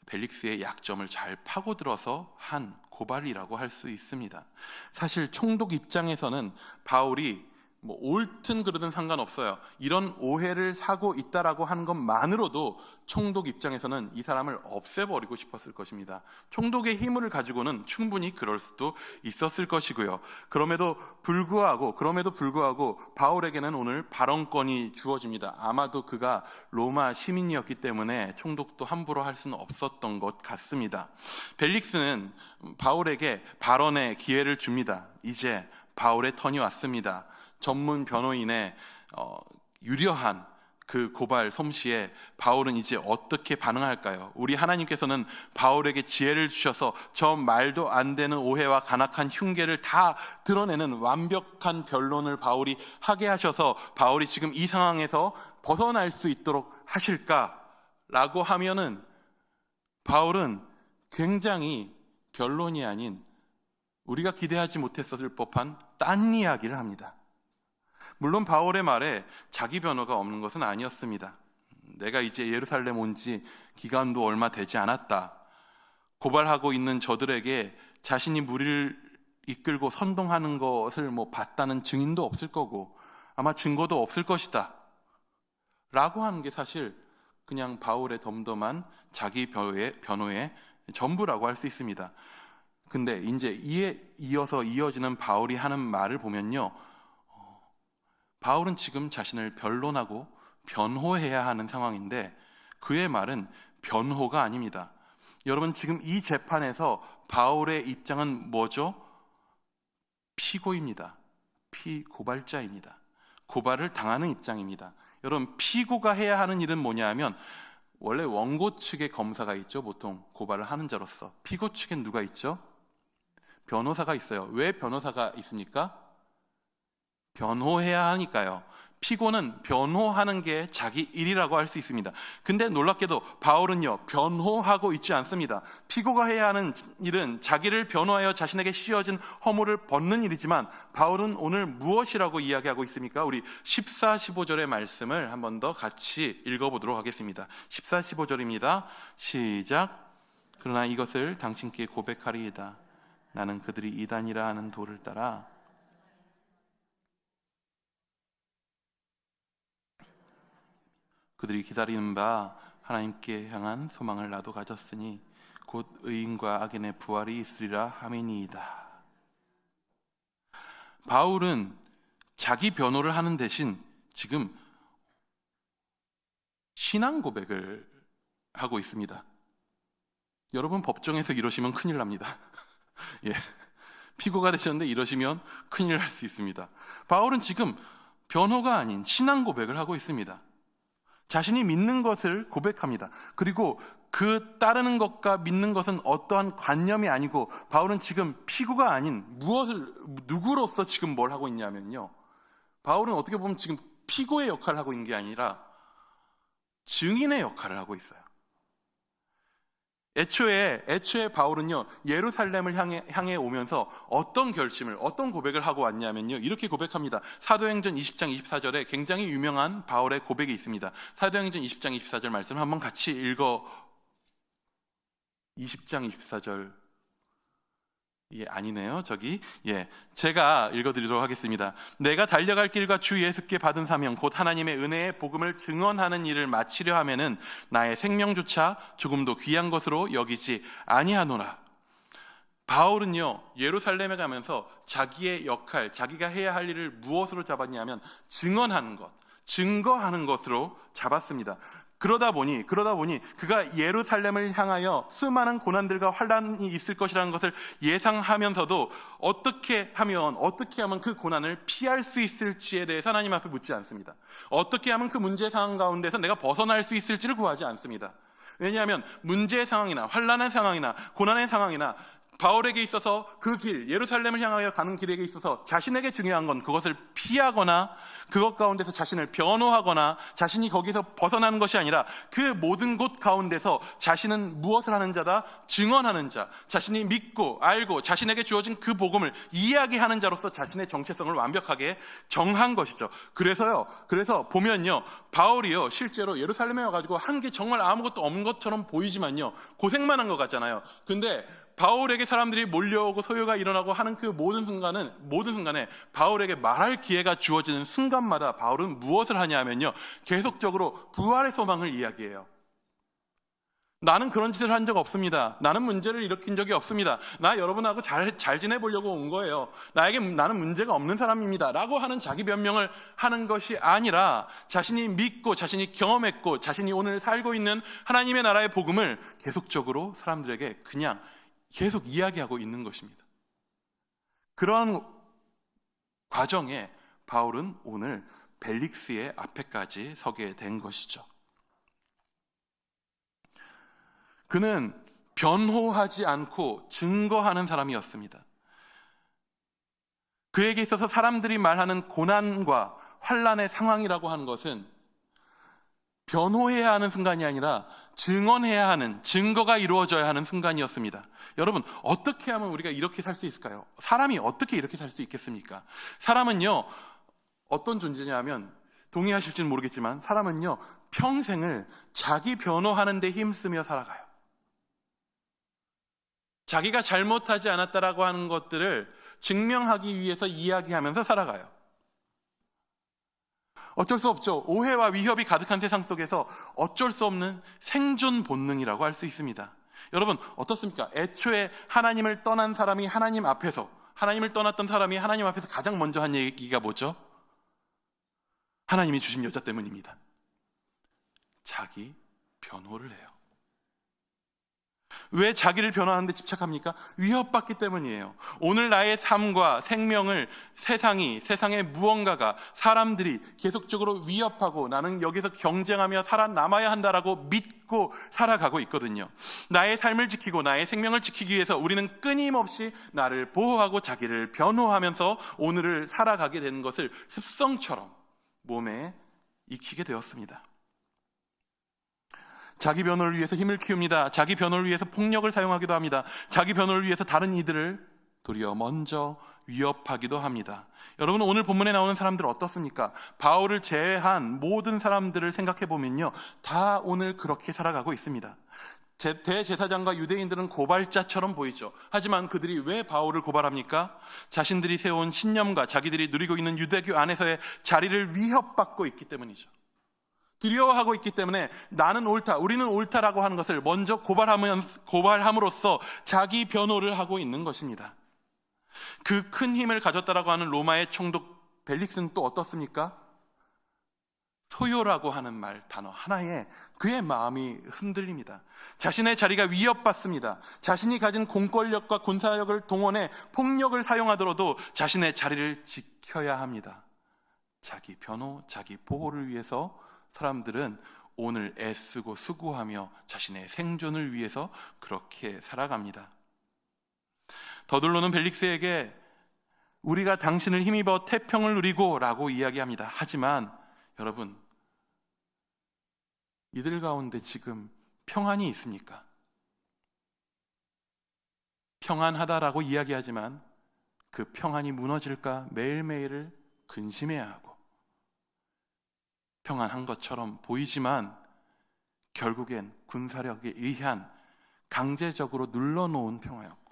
벨릭스의 약점을 잘 파고들어서 한 고발이라고 할 수 있습니다. 사실 총독 입장에서는 바울이 옳든 그르든 상관없어요. 이런 오해를 사고 있다라고 하는 것만으로도 총독 입장에서는 이 사람을 없애버리고 싶었을 것입니다. 총독의 힘을 가지고는 충분히 그럴 수도 있었을 것이고요. 그럼에도 불구하고 바울에게는 오늘 발언권이 주어집니다. 아마도 그가 로마 시민이었기 때문에 총독도 함부로 할 수는 없었던 것 같습니다. 벨릭스는 바울에게 발언의 기회를 줍니다. 이제 바울의 턴이 왔습니다. 전문 변호인의 유려한 그 고발 솜씨에 바울은 이제 어떻게 반응할까요? 우리 하나님께서는 바울에게 지혜를 주셔서 저 말도 안 되는 오해와 간악한 흉계를 다 드러내는 완벽한 변론을 바울이 하게 하셔서 바울이 지금 이 상황에서 벗어날 수 있도록 하실까라고 하면은 바울은 굉장히 변론이 아닌 우리가 기대하지 못했을 법한 딴 이야기를 합니다. 물론 바울의 말에 자기 변호가 없는 것은 아니었습니다. 내가 이제 예루살렘 온 지 기간도 얼마 되지 않았다. 고발하고 있는 저들에게 자신이 무리를 이끌고 선동하는 것을 봤다는 증인도 없을 거고 아마 증거도 없을 것이다 라고 하는 게 사실 그냥 바울의 덤덤한 자기 변호의 전부라고 할 수 있습니다. 근데 이제 이에 이어서 이어지는 바울이 하는 말을 보면요, 바울은 지금 자신을 변론하고 변호해야 하는 상황인데 그의 말은 변호가 아닙니다. 여러분, 지금 이 재판에서 바울의 입장은 뭐죠? 피고입니다. 피고발자입니다. 고발을 당하는 입장입니다. 여러분, 피고가 해야 하는 일은 뭐냐 하면 원래 원고 측의 검사가 있죠. 보통 고발을 하는 자로서. 피고 측엔 누가 있죠? 변호사가 있어요. 왜 변호사가 있습니까? 변호해야 하니까요. 피고는 변호하는 게 자기 일이라고 할 수 있습니다. 근데 놀랍게도 바울은요, 변호하고 있지 않습니다. 피고가 해야 하는 일은 자기를 변호하여 자신에게 씌워진 허물을 벗는 일이지만 바울은 오늘 무엇이라고 이야기하고 있습니까? 우리 14, 15절의 말씀을 한 번 더 같이 읽어보도록 하겠습니다. 14, 15절입니다. 시작. 그러나 이것을 당신께 고백하리이다. 나는 그들이 이단이라 하는 도를 따라 그들이 기다리는 바 하나님께 향한 소망을 나도 가졌으니 곧 의인과 악인의 부활이 있으리라 함이니이다. 바울은 자기 변호를 하는 대신 지금 신앙 고백을 하고 있습니다. 여러분, 법정에서 이러시면 큰일 납니다. 예, 피고가 되셨는데 이러시면 큰일 날 수 있습니다. 바울은 지금 변호가 아닌 신앙 고백을 하고 있습니다. 자신이 믿는 것을 고백합니다. 그리고 그 따르는 것과 믿는 것은 어떠한 관념이 아니고 바울은 지금 피고가 아닌 누구로서 지금 뭘 하고 있냐면요, 바울은 어떻게 보면 지금 피고의 역할을 하고 있는 게 아니라 증인의 역할을 하고 있어요. 애초에 바울은요, 예루살렘을 향해 오면서 어떤 결심을, 어떤 고백을 하고 왔냐면요, 이렇게 고백합니다. 사도행전 20장 24절에 굉장히 유명한 바울의 고백이 있습니다. 사도행전 20장 24절 말씀 한번 같이 읽어. 20장 24절. 아니네요. 제가 읽어드리도록 하겠습니다. 내가 달려갈 길과 주 예수께 받은 사명 곧 하나님의 은혜의 복음을 증언하는 일을 마치려 하면은 나의 생명조차 조금도 귀한 것으로 여기지 아니하노라. 바울은요, 예루살렘에 가면서 자기의 역할, 자기가 해야 할 일을 무엇으로 잡았냐면 증언하는 것, 증거하는 것으로 잡았습니다. 그러다 보니 그가 예루살렘을 향하여 수많은 고난들과 환난이 있을 것이라는 것을 예상하면서도 어떻게 하면 그 고난을 피할 수 있을지에 대해서 하나님 앞에 묻지 않습니다. 어떻게 하면 그 문제 상황 가운데서 내가 벗어날 수 있을지를 구하지 않습니다. 왜냐하면 문제의 상황이나 환난의 상황이나 고난의 상황이나 바울에게 있어서 그 길, 예루살렘을 향하여 가는 길에 있어서 자신에게 중요한 건 그것을 피하거나 그것 가운데서 자신을 변호하거나 자신이 거기서 벗어나는 것이 아니라 그 모든 곳 가운데서 자신은 무엇을 하는 자다? 증언하는 자, 자신이 믿고 알고 자신에게 주어진 그 복음을 이야기하는 자로서 자신의 정체성을 완벽하게 정한 것이죠. 그래서 보면요, 바울이요, 실제로 예루살렘에 와가지고 한 게 정말 아무것도 없는 것처럼 보이지만요, 고생만 한 것 같잖아요. 근데 바울에게 사람들이 몰려오고 소요가 일어나고 하는 그 모든 순간에 바울에게 말할 기회가 주어지는 순간마다 바울은 무엇을 하냐 하면요, 계속적으로 부활의 소망을 이야기해요. 나는 그런 짓을 한 적 없습니다. 나는 문제를 일으킨 적이 없습니다. 나 여러분하고 잘 지내보려고 온 거예요. 나는 문제가 없는 사람입니다. 라고 하는 자기 변명을 하는 것이 아니라 자신이 믿고 자신이 경험했고 자신이 오늘 살고 있는 하나님의 나라의 복음을 계속적으로 사람들에게 그냥 계속 이야기하고 있는 것입니다. 그런 과정에 바울은 오늘 벨릭스의 앞에까지 서게 된 것이죠. 그는 변호하지 않고 증거하는 사람이었습니다. 그에게 있어서 사람들이 말하는 고난과 환난의 상황이라고 하는 것은 변호해야 하는 순간이 아니라 증언해야 하는, 증거가 이루어져야 하는 순간이었습니다. 여러분, 어떻게 하면 우리가 이렇게 살 수 있을까요? 사람이 어떻게 이렇게 살 수 있겠습니까? 사람은요, 어떤 존재냐면, 동의하실지는 모르겠지만 사람은요, 평생을 자기 변호하는 데 힘쓰며 살아가요. 자기가 잘못하지 않았다라고 하는 것들을 증명하기 위해서 이야기하면서 살아가요. 어쩔 수 없죠. 오해와 위협이 가득한 세상 속에서 어쩔 수 없는 생존 본능이라고 할 수 있습니다. 여러분, 어떻습니까? 애초에 하나님을 떠난 사람이 하나님을 떠났던 사람이 하나님 앞에서 가장 먼저 한 얘기가 뭐죠? 하나님이 주신 여자 때문입니다. 자기 변호를 해요. 왜 자기를 변호하는 데 집착합니까? 위협받기 때문이에요. 오늘 나의 삶과 생명을 세상의 무언가가, 사람들이 계속적으로 위협하고 나는 여기서 경쟁하며 살아남아야 한다라고 믿고 살아가고 있거든요. 나의 삶을 지키고 나의 생명을 지키기 위해서 우리는 끊임없이 나를 보호하고 자기를 변호하면서 오늘을 살아가게 되는 것을 습성처럼 몸에 익히게 되었습니다. 자기 변호를 위해서 힘을 키웁니다. 자기 변호를 위해서 폭력을 사용하기도 합니다. 자기 변호를 위해서 다른 이들을 도리어 먼저 위협하기도 합니다. 여러분, 오늘 본문에 나오는 사람들 어떻습니까? 바울을 제외한 모든 사람들을 생각해 보면요, 다 오늘 그렇게 살아가고 있습니다. 대제사장과 유대인들은 고발자처럼 보이죠. 하지만 그들이 왜 바울을 고발합니까? 자신들이 세운 신념과 자기들이 누리고 있는 유대교 안에서의 자리를 위협받고 있기 때문이죠. 두려워하고 있기 때문에 나는 옳다, 우리는 옳다라고 하는 것을 먼저 고발함으로써 자기 변호를 하고 있는 것입니다. 그 큰 힘을 가졌다라고 하는 로마의 총독 벨릭스는 또 어떻습니까? 소요라고 하는 단어 하나에 그의 마음이 흔들립니다. 자신의 자리가 위협받습니다. 자신이 가진 공권력과 군사력을 동원해 폭력을 사용하더라도 자신의 자리를 지켜야 합니다. 자기 변호, 자기 보호를 위해서 사람들은 오늘 애쓰고 수고하며 자신의 생존을 위해서 그렇게 살아갑니다. 더들로는 벨릭스에게 우리가 당신을 힘입어 태평을 누리고 라고 이야기합니다. 하지만 여러분, 이들 가운데 지금 평안이 있습니까? 평안하다라고 이야기하지만 그 평안이 무너질까 매일매일을 근심해야 하고, 평안한 것처럼 보이지만 결국엔 군사력에 의한 강제적으로 눌러놓은 평화였고,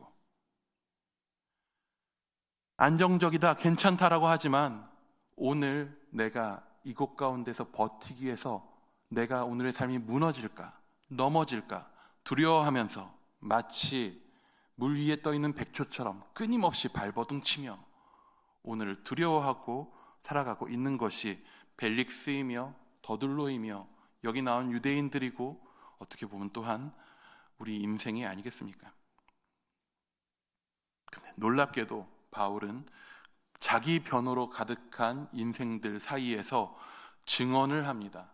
안정적이다, 괜찮다라고 하지만 오늘 내가 이곳 가운데서 버티기 위해서 내가 오늘의 삶이 무너질까, 넘어질까 두려워하면서 마치 물 위에 떠있는 백초처럼 끊임없이 발버둥치며 오늘을 두려워하고 살아가고 있는 것이 벨릭스이며 더들로이며 여기 나온 유대인들이고 어떻게 보면 또한 우리 인생이 아니겠습니까? 근데 놀랍게도 바울은 자기 변호로 가득한 인생들 사이에서 증언을 합니다.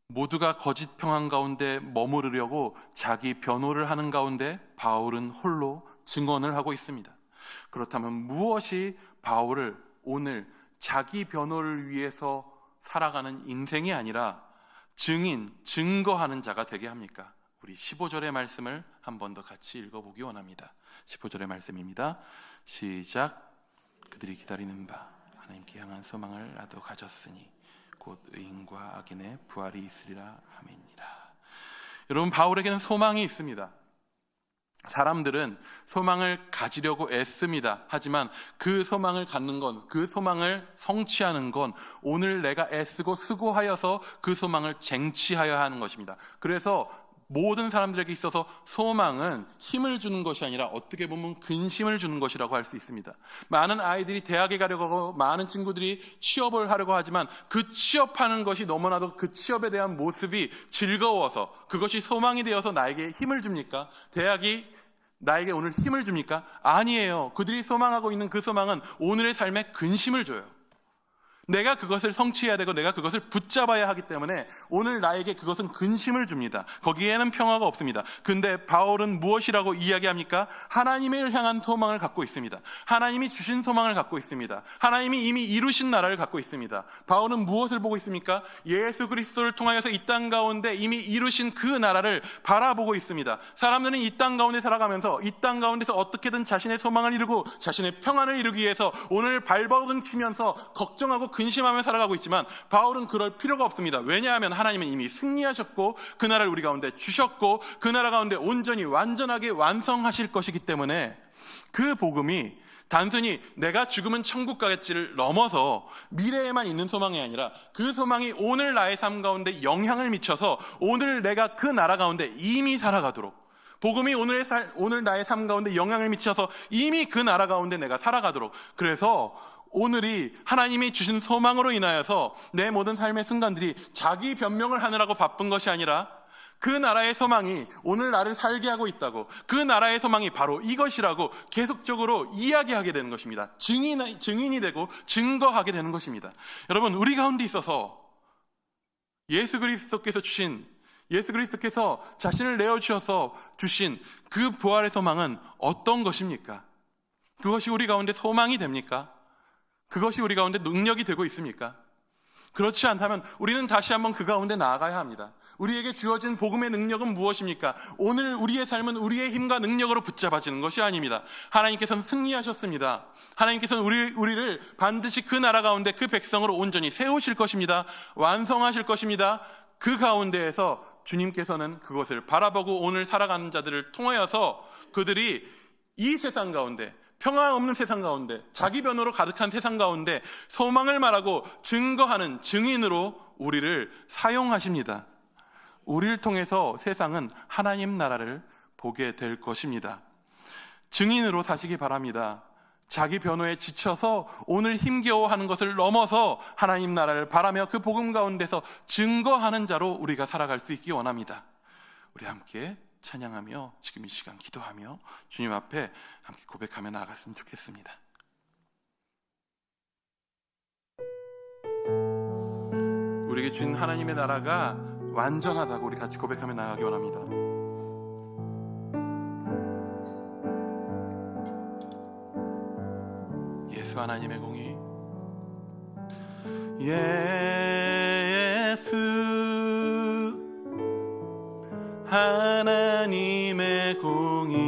모두가 거짓 평안 가운데 머무르려고 자기 변호를 하는 가운데 바울은 홀로 증언을 하고 있습니다. 그렇다면 무엇이 바울을 오늘 자기 변호를 위해서 살아가는 인생이 아니라 증인, 증거하는 자가 되게 합니까? 우리 15절의 말씀을 한 번 더 같이 읽어보기 원합니다. 15절의 말씀입니다. 시작. 그들이 기다리는 바 하나님께 향한 소망을 나도 가졌으니 곧 의인과 악인의 부활이 있으리라 하매니라. 여러분, 바울에게는 소망이 있습니다. 사람들은 소망을 가지려고 애씁니다. 하지만 그 소망을 갖는 건, 그 소망을 성취하는 건 오늘 내가 애쓰고 수고하여서 그 소망을 쟁취하여야 하는 것입니다. 그래서 모든 사람들에게 있어서 소망은 힘을 주는 것이 아니라 어떻게 보면 근심을 주는 것이라고 할 수 있습니다. 많은 아이들이 대학에 가려고 하고 많은 친구들이 취업을 하려고 하지만 그 취업하는 것이 너무나도 그 취업에 대한 모습이 즐거워서 그것이 소망이 되어서 나에게 힘을 줍니까? 대학이 나에게 오늘 힘을 줍니까? 아니에요. 그들이 소망하고 있는 그 소망은 오늘의 삶에 근심을 줘요. 내가 그것을 성취해야 되고 내가 그것을 붙잡아야 하기 때문에 오늘 나에게 그것은 근심을 줍니다. 거기에는 평화가 없습니다. 근데 바울은 무엇이라고 이야기합니까? 하나님을 향한 소망을 갖고 있습니다. 하나님이 주신 소망을 갖고 있습니다. 하나님이 이미 이루신 나라를 갖고 있습니다. 바울은 무엇을 보고 있습니까? 예수 그리스도를 통하여서 이 땅 가운데 이미 이루신 그 나라를 바라보고 있습니다. 사람들은 이 땅 가운데 살아가면서 이 땅 가운데서 어떻게든 자신의 소망을 이루고 자신의 평안을 이루기 위해서 오늘 발버둥 치면서 걱정하고 근심하며 살아가고 있지만 바울은 그럴 필요가 없습니다. 왜냐하면 하나님은 이미 승리하셨고 그 나라를 우리 가운데 주셨고 그 나라 가운데 온전히 완전하게 완성하실 것이기 때문에 그 복음이 단순히 내가 죽으면 천국 가겠지를 넘어서 미래에만 있는 소망이 아니라 그 소망이 오늘 나의 삶 가운데 영향을 미쳐서 오늘 내가 그 나라 가운데 이미 살아가도록, 복음이 오늘 나의 삶 가운데 영향을 미쳐서 이미 그 나라 가운데 내가 살아가도록, 그래서 오늘이 하나님이 주신 소망으로 인하여서 내 모든 삶의 순간들이 자기 변명을 하느라고 바쁜 것이 아니라 그 나라의 소망이 오늘 나를 살게 하고 있다고, 그 나라의 소망이 바로 이것이라고 계속적으로 이야기하게 되는 것입니다. 증인이 되고 증거하게 되는 것입니다. 여러분, 우리 가운데 있어서 예수 그리스도께서 자신을 내어주셔서 주신 그 부활의 소망은 어떤 것입니까? 그것이 우리 가운데 소망이 됩니까? 그것이 우리 가운데 능력이 되고 있습니까? 그렇지 않다면 우리는 다시 한번 그 가운데 나아가야 합니다. 우리에게 주어진 복음의 능력은 무엇입니까? 오늘 우리의 삶은 우리의 힘과 능력으로 붙잡아지는 것이 아닙니다. 하나님께서는 승리하셨습니다. 하나님께서는 우리를 반드시 그 나라 가운데 그 백성으로 온전히 세우실 것입니다. 완성하실 것입니다. 그 가운데에서 주님께서는 그것을 바라보고 오늘 살아가는 자들을 통하여서 그들이 이 세상 가운데, 평화 없는 세상 가운데, 자기 변호로 가득한 세상 가운데 소망을 말하고 증거하는 증인으로 우리를 사용하십니다. 우리를 통해서 세상은 하나님 나라를 보게 될 것입니다. 증인으로 사시기 바랍니다. 자기 변호에 지쳐서 오늘 힘겨워하는 것을 넘어서 하나님 나라를 바라며 그 복음 가운데서 증거하는 자로 우리가 살아갈 수 있기 원합니다. 우리 함께 찬양하며 지금 이 시간 기도하며 주님 앞에 함께 고백하며 나아갔으면 좋겠습니다. 우리에게 주신 하나님의 나라가 완전하다고 우리 같이 고백하며 나아가기 원합니다. 예수 하나님의 공의, 예수 하나님의 공의,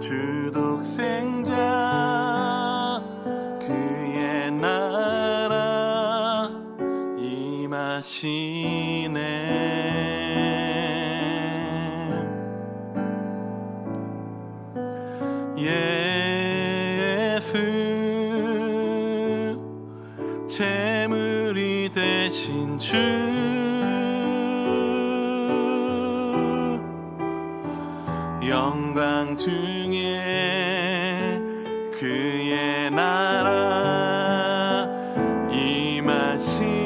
주독생자 그의 나라 임하시네. 예수 재물이 되신 주, 영광 중에 그의 나라 임하시네.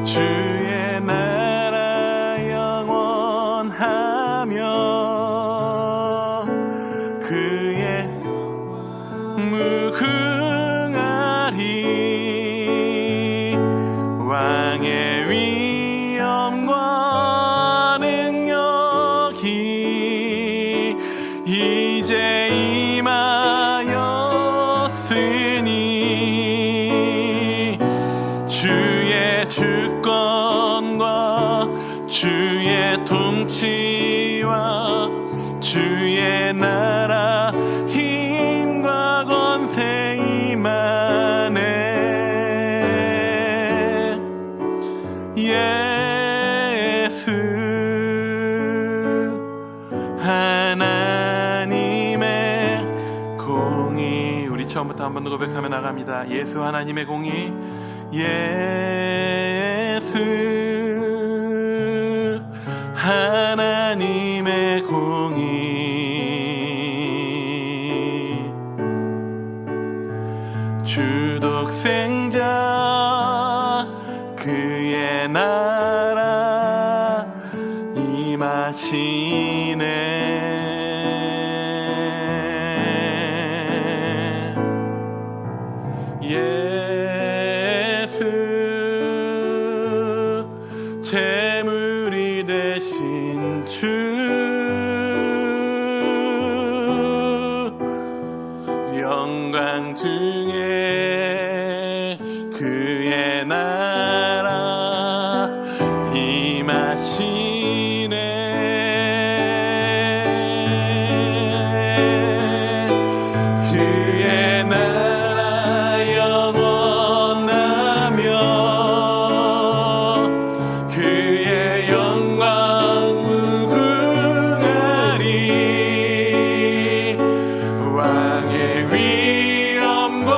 주의 나라 영원하며 그의 무궁하리. 왕의 위엄과 능력이 이제 임하였으니 주의 주권과 주의 통치와 주의 나라 힘과 권세 임하네. 예수 하나님의 공의. 우리 처음부터 한 번 더 고백하며 나갑니다. 예수 하나님의 공의, 예수 하나님의 공의, 주독생자 그의 나라 임하시네. 예수 재물이 되신 주, 영광 중에 그의 나라 임하시네. 그의 나라 영원하며 그의 영광 무궁하리. 왕의 위엄과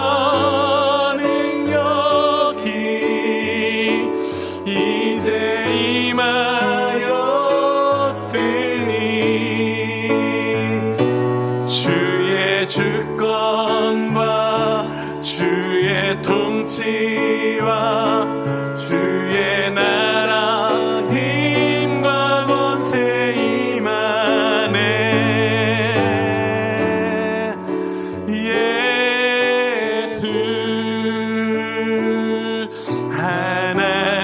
주의 통치와 주의 나라 힘과 권세 임하네. 예수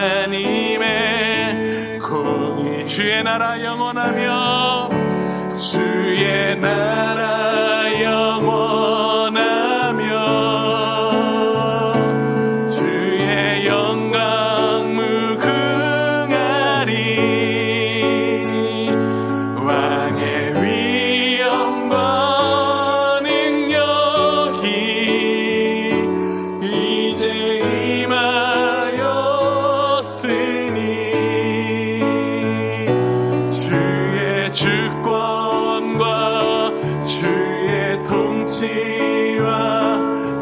하나님의 공의 주의 나라 영원하며 주의 나라 영원하며 주의 영광 무궁하리. 왕의 위엄과 능력이 이제 임하였으니 주의 주권과 주의 통치와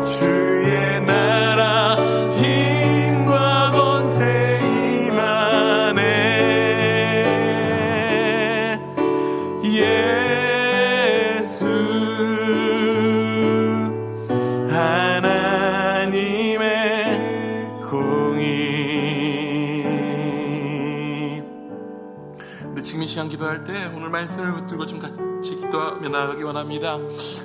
주의 나라 힘과 권세 임하네. 예수 하나님의 공의. 우리 지금 이 시간 기도할 때 오늘 말씀을 붙들고 좀 같이 기도하며 나아가기 원합니다.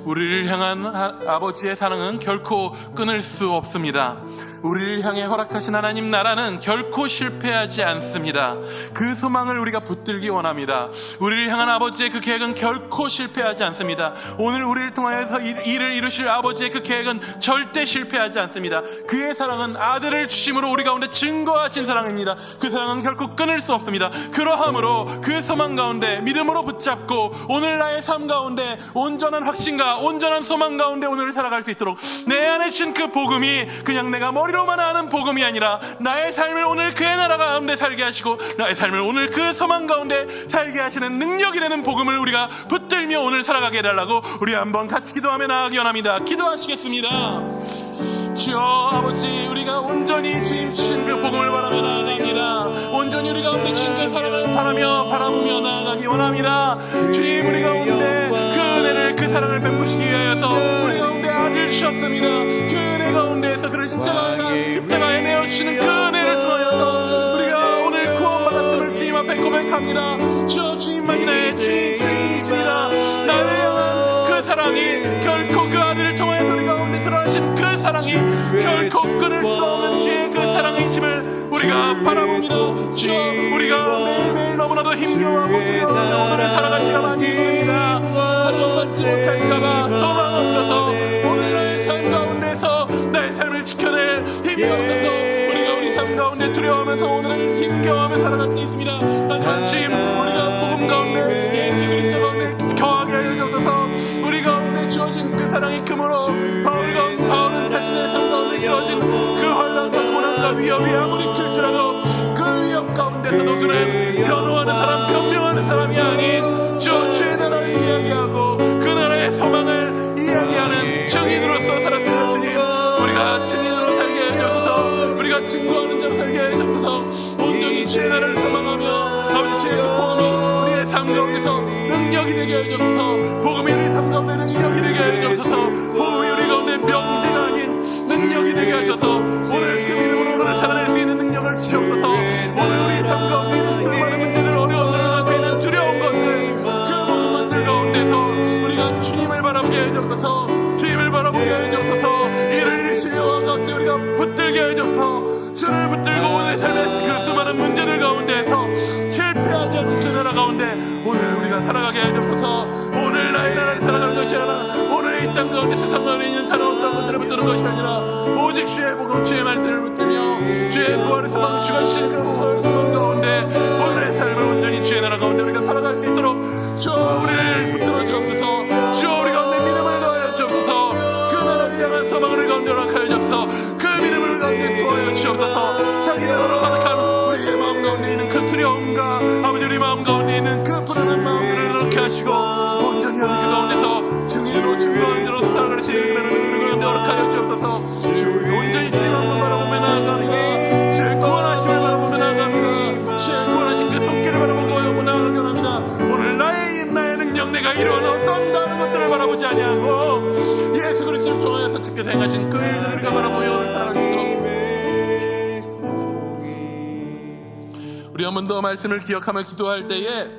우리를 향한 아버지의 사랑은 결코 끊을 수 없습니다. 우리를 향해 허락하신 하나님 나라는 결코 실패하지 않습니다. 그 소망을 우리가 붙들기 원합니다. 우리를 향한 아버지의 그 계획은 결코 실패하지 않습니다. 오늘 우리를 통하여서 일을 이루실 아버지의 그 계획은 절대 실패하지 않습니다. 그의 사랑은 아들을 주심으로 우리 가운데 증거하신 사랑입니다. 그 사랑은 결코 끊을 수 없습니다. 그러함으로 그 소망 가운데 믿음으로 붙잡고 오늘 나의 삶 가운데 온전한 확신과 온전한 소망 가운데 오늘을 살아갈 수 있도록 내 안에 준 그 복음이 그냥 내가 머리로만 아는 복음이 아니라 나의 삶을 오늘 그의 나라 가운데 살게 하시고 나의 삶을 오늘 그 소망 가운데 살게 하시는 능력이 되는 복음을 우리가 붙들며 오늘 살아가게 해달라고 우리 한번 같이 기도하며 나아가기 원합니다. 기도하시겠습니다. 주여 아버지, 우리가 온전히 주님 주신 그 복음을 바라며 나아갑니다. 온전히 우리 가운데 주신 그 사랑을 바라보며 나아가기 원합니다. 주님, 우리 가운데 그 은혜를, 그 사랑을 베푸시기 위하여서 우리 가운데 아들을 주셨습니다. 그 은혜 가운데에서 그를 십자가에 내어주시는 그 은혜를 통하여서 우리가 오늘 구원받았음을 주님 앞에 고백합니다. 주여, 주님만이 나의 주인이십니다. 나를 향한 그 사랑이 결코 그 아들을 통하여서 우리 가운데 드러나신 그 사랑이 결코 끊을 수 없는 주의 그 사랑이심을 우리가 바라봅니다. 주여, 우리가 매일매일 너무나도 힘겨워하고 두려워하며 오늘을 살아갈 때가 많이 있습니다. 사랑받지 못할까봐 소망 없어서 오늘 나의 삶 가운데서 나의 삶을 지켜낼 힘이 없어서 우리가 우리 삶 가운데 두려워하면서 오늘을 힘겨워하며 살아갈 때 있습니다. 하지만 주님, 우리가 복음 가운데 예수 그리스도 가운데 거하게 하여 주옵소서. 우리 가운데 주어진 그 사랑이 크므로 바울은 자신의 삶 가운데 주어진 그 환난과 고난과 위협이 아무리 길지라도 그 위협 가운데서도 그는 변호하는 사람, 변명하는 사람이 아닌 주의 나라를 이야기하고 그 나라의 소망을 이야기하는 증인으로서 살아갑니다. 주님, 우리가 증인으로 살게 해주셔서 우리가 증거하는 자로 살게 해주셔서 온전히 주의 나라를 소망하며 아버지의 그 복음이 우리의 삶 가운데서 능력이 되게 해주셔서 복음이 우리 삶 가운데 능력이 되게 해주셔서 복음이 우리 가운데 명제가 아닌 능력이 되게 하셔서 오늘 그 믿음으로 오늘을 살아낼 수 있는 능력을 주옵소서. 오늘 우리 삶 가운데 있는 수많은 문제들, 어려움들, 앞에 있는 두려운 것들, 그 모든 것들 가운데서 우리가 주님을 바라보게 해주옵소서. 주님을 바라보게 해주옵소서. 이를 이루실 여호와 가운데 우리가 붙들게 해주옵소서. 주를 붙들고 오늘 삶의 그 수많은 문제들 가운데에서 실패하지 않은 그 나라 가운데 오늘 우리가 살아가게 해주옵소서. 오늘 나의 나라를 살아가는 것이 아니라 오늘 이 땅 가운데 세상 가운데 있는 다른 어떤 것들을 붙드는 것이 아니라 오직 주의 복음, 주의 말씀을 붙들며 주의 부활의 소망, 주가 주신 그 부활의 소망 가운데 오늘의 삶을 온전히 주의 나라 가운데 우리가 살아갈 수 있도록 주여 우리를 붙들어 주옵소서. 주여 우리 가운데 믿음을 더하여 주옵소서. 그 나라를 향한 소망을 우리 가운데 허락하여 주옵소서. 그 믿음을 우리 가운데 더하여 주옵소서. 자기 나라로 가득한 우리의 마음 가운데 있는 그 두려움과 아버지 우리 마음 가운데 있는 그 불안한 마음들을 이렇게 하시고 온전히 하는 그 가운데서 증인으로 증거하는 자로 살아갈 수 있는 그런 은혜를 가운데 허락하여 주옵소서. 주 우리 온전히 주님 한번 바라보며 나아갑니다. 주의 구원하심을 바라보며 나아갑니다. 주의 구원하신 그 손길을 바라보고 나아가게 합니다. 오늘 나의 능력, 내가 이루어낸 어떤 다른 것들을 바라보지 아니하고 예수 그리스도를 통하여서 주께서 행하신 그 일들을 우리가 바라보며 오늘 살아가게 번 더 말씀을 기억하며 기도할 때에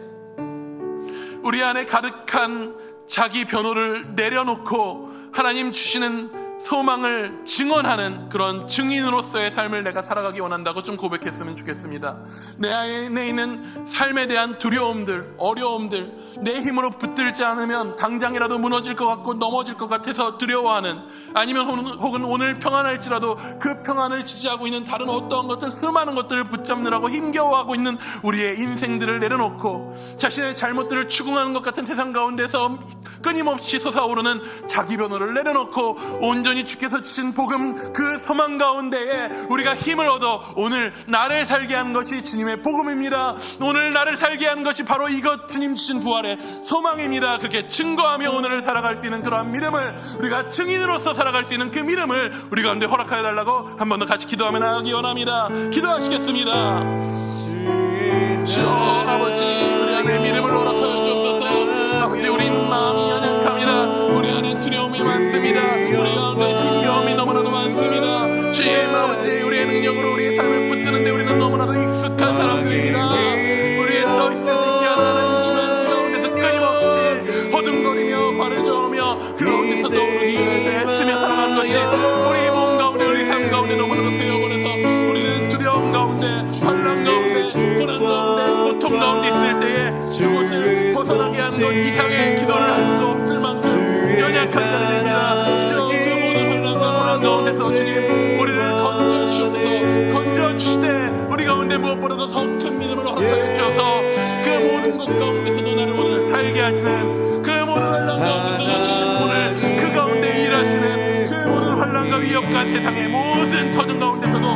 우리 안에 가득한 자기 변호를 내려놓고 하나님 주시는 소망을 증언하는 그런 증인으로서의 삶을 내가 살아가기 원한다고 좀 고백했으면 좋겠습니다. 내 안에 있는 삶에 대한 두려움들, 어려움들, 내 힘으로 붙들지 않으면 당장이라도 무너질 것 같고 넘어질 것 같아서 두려워하는, 아니면 혹은 오늘 평안할지라도 그 평안을 지지하고 있는 다른 어떠한 것들, 수많은 것들을 붙잡느라고 힘겨워하고 있는 우리의 인생들을 내려놓고 자신의 잘못들을 추궁하는 것 같은 세상 가운데서 끊임없이 솟아오르는 자기 변호를 내려놓고 온전히 주께서 주신 복음, 그 소망 가운데에 우리가 힘을 얻어 오늘 나를 살게 한 것이 주님의 복음입니다. 오늘 나를 살게 한 것이 바로 이것, 주님 주신 부활의 소망입니다. 그렇게 증거하며 오늘을 살아갈 수 있는 그러한 믿음을, 우리가 증인으로서 살아갈 수 있는 그 믿음을 우리 가운데 허락하여 달라고 한 번 더 같이 기도하며 나가기 원합니다. 기도하시겠습니다. 주 아버지, 우리 안에 믿음을 허락하여 주옵소서. 아버지, 우리 마음이 연약합니다. 우리 안에 두려움이 많습니다. 우리 가운데 힘겨움이 너무나도 많습니다. 주님 아버지, 우리의 능력으로 우리의 삶을 붙드는데 우리는 너무나도 익숙한 사람들입니다. 우리의 떠 있을 수 있게 하는 하나님이시면 그 가운데서 끊임없이 허둥거리며 발을 저으며 그 가운데서 떠오르기 위해서 애쓰며 살아가는 것이 우리 몸 가운데, 우리 삶 가운데 너무나도 배워버려서 우리는 두려움 가운데, 환난 가운데, 고난 가운데, 고통 가운데 있을 때에 그곳을 벗어나게 하는 것 이상의 기도를 할 수 없을 만큼 연약한 자들입니다. 주여, 그 모든 환난과 고난 가운데서 주님 우리를 건져주셔서, 건져주시되 우리 가운데 무엇보다도 더 큰 믿음을 허락하여 주셔서 그 모든 것 가운데서도 나를 오늘 살게 하시는, 그 모든 환난 가운데서도 주님 오늘 그 가운데 일하시는, 그 모든 환난과 위협과 세상의 모든 터전 가운데서도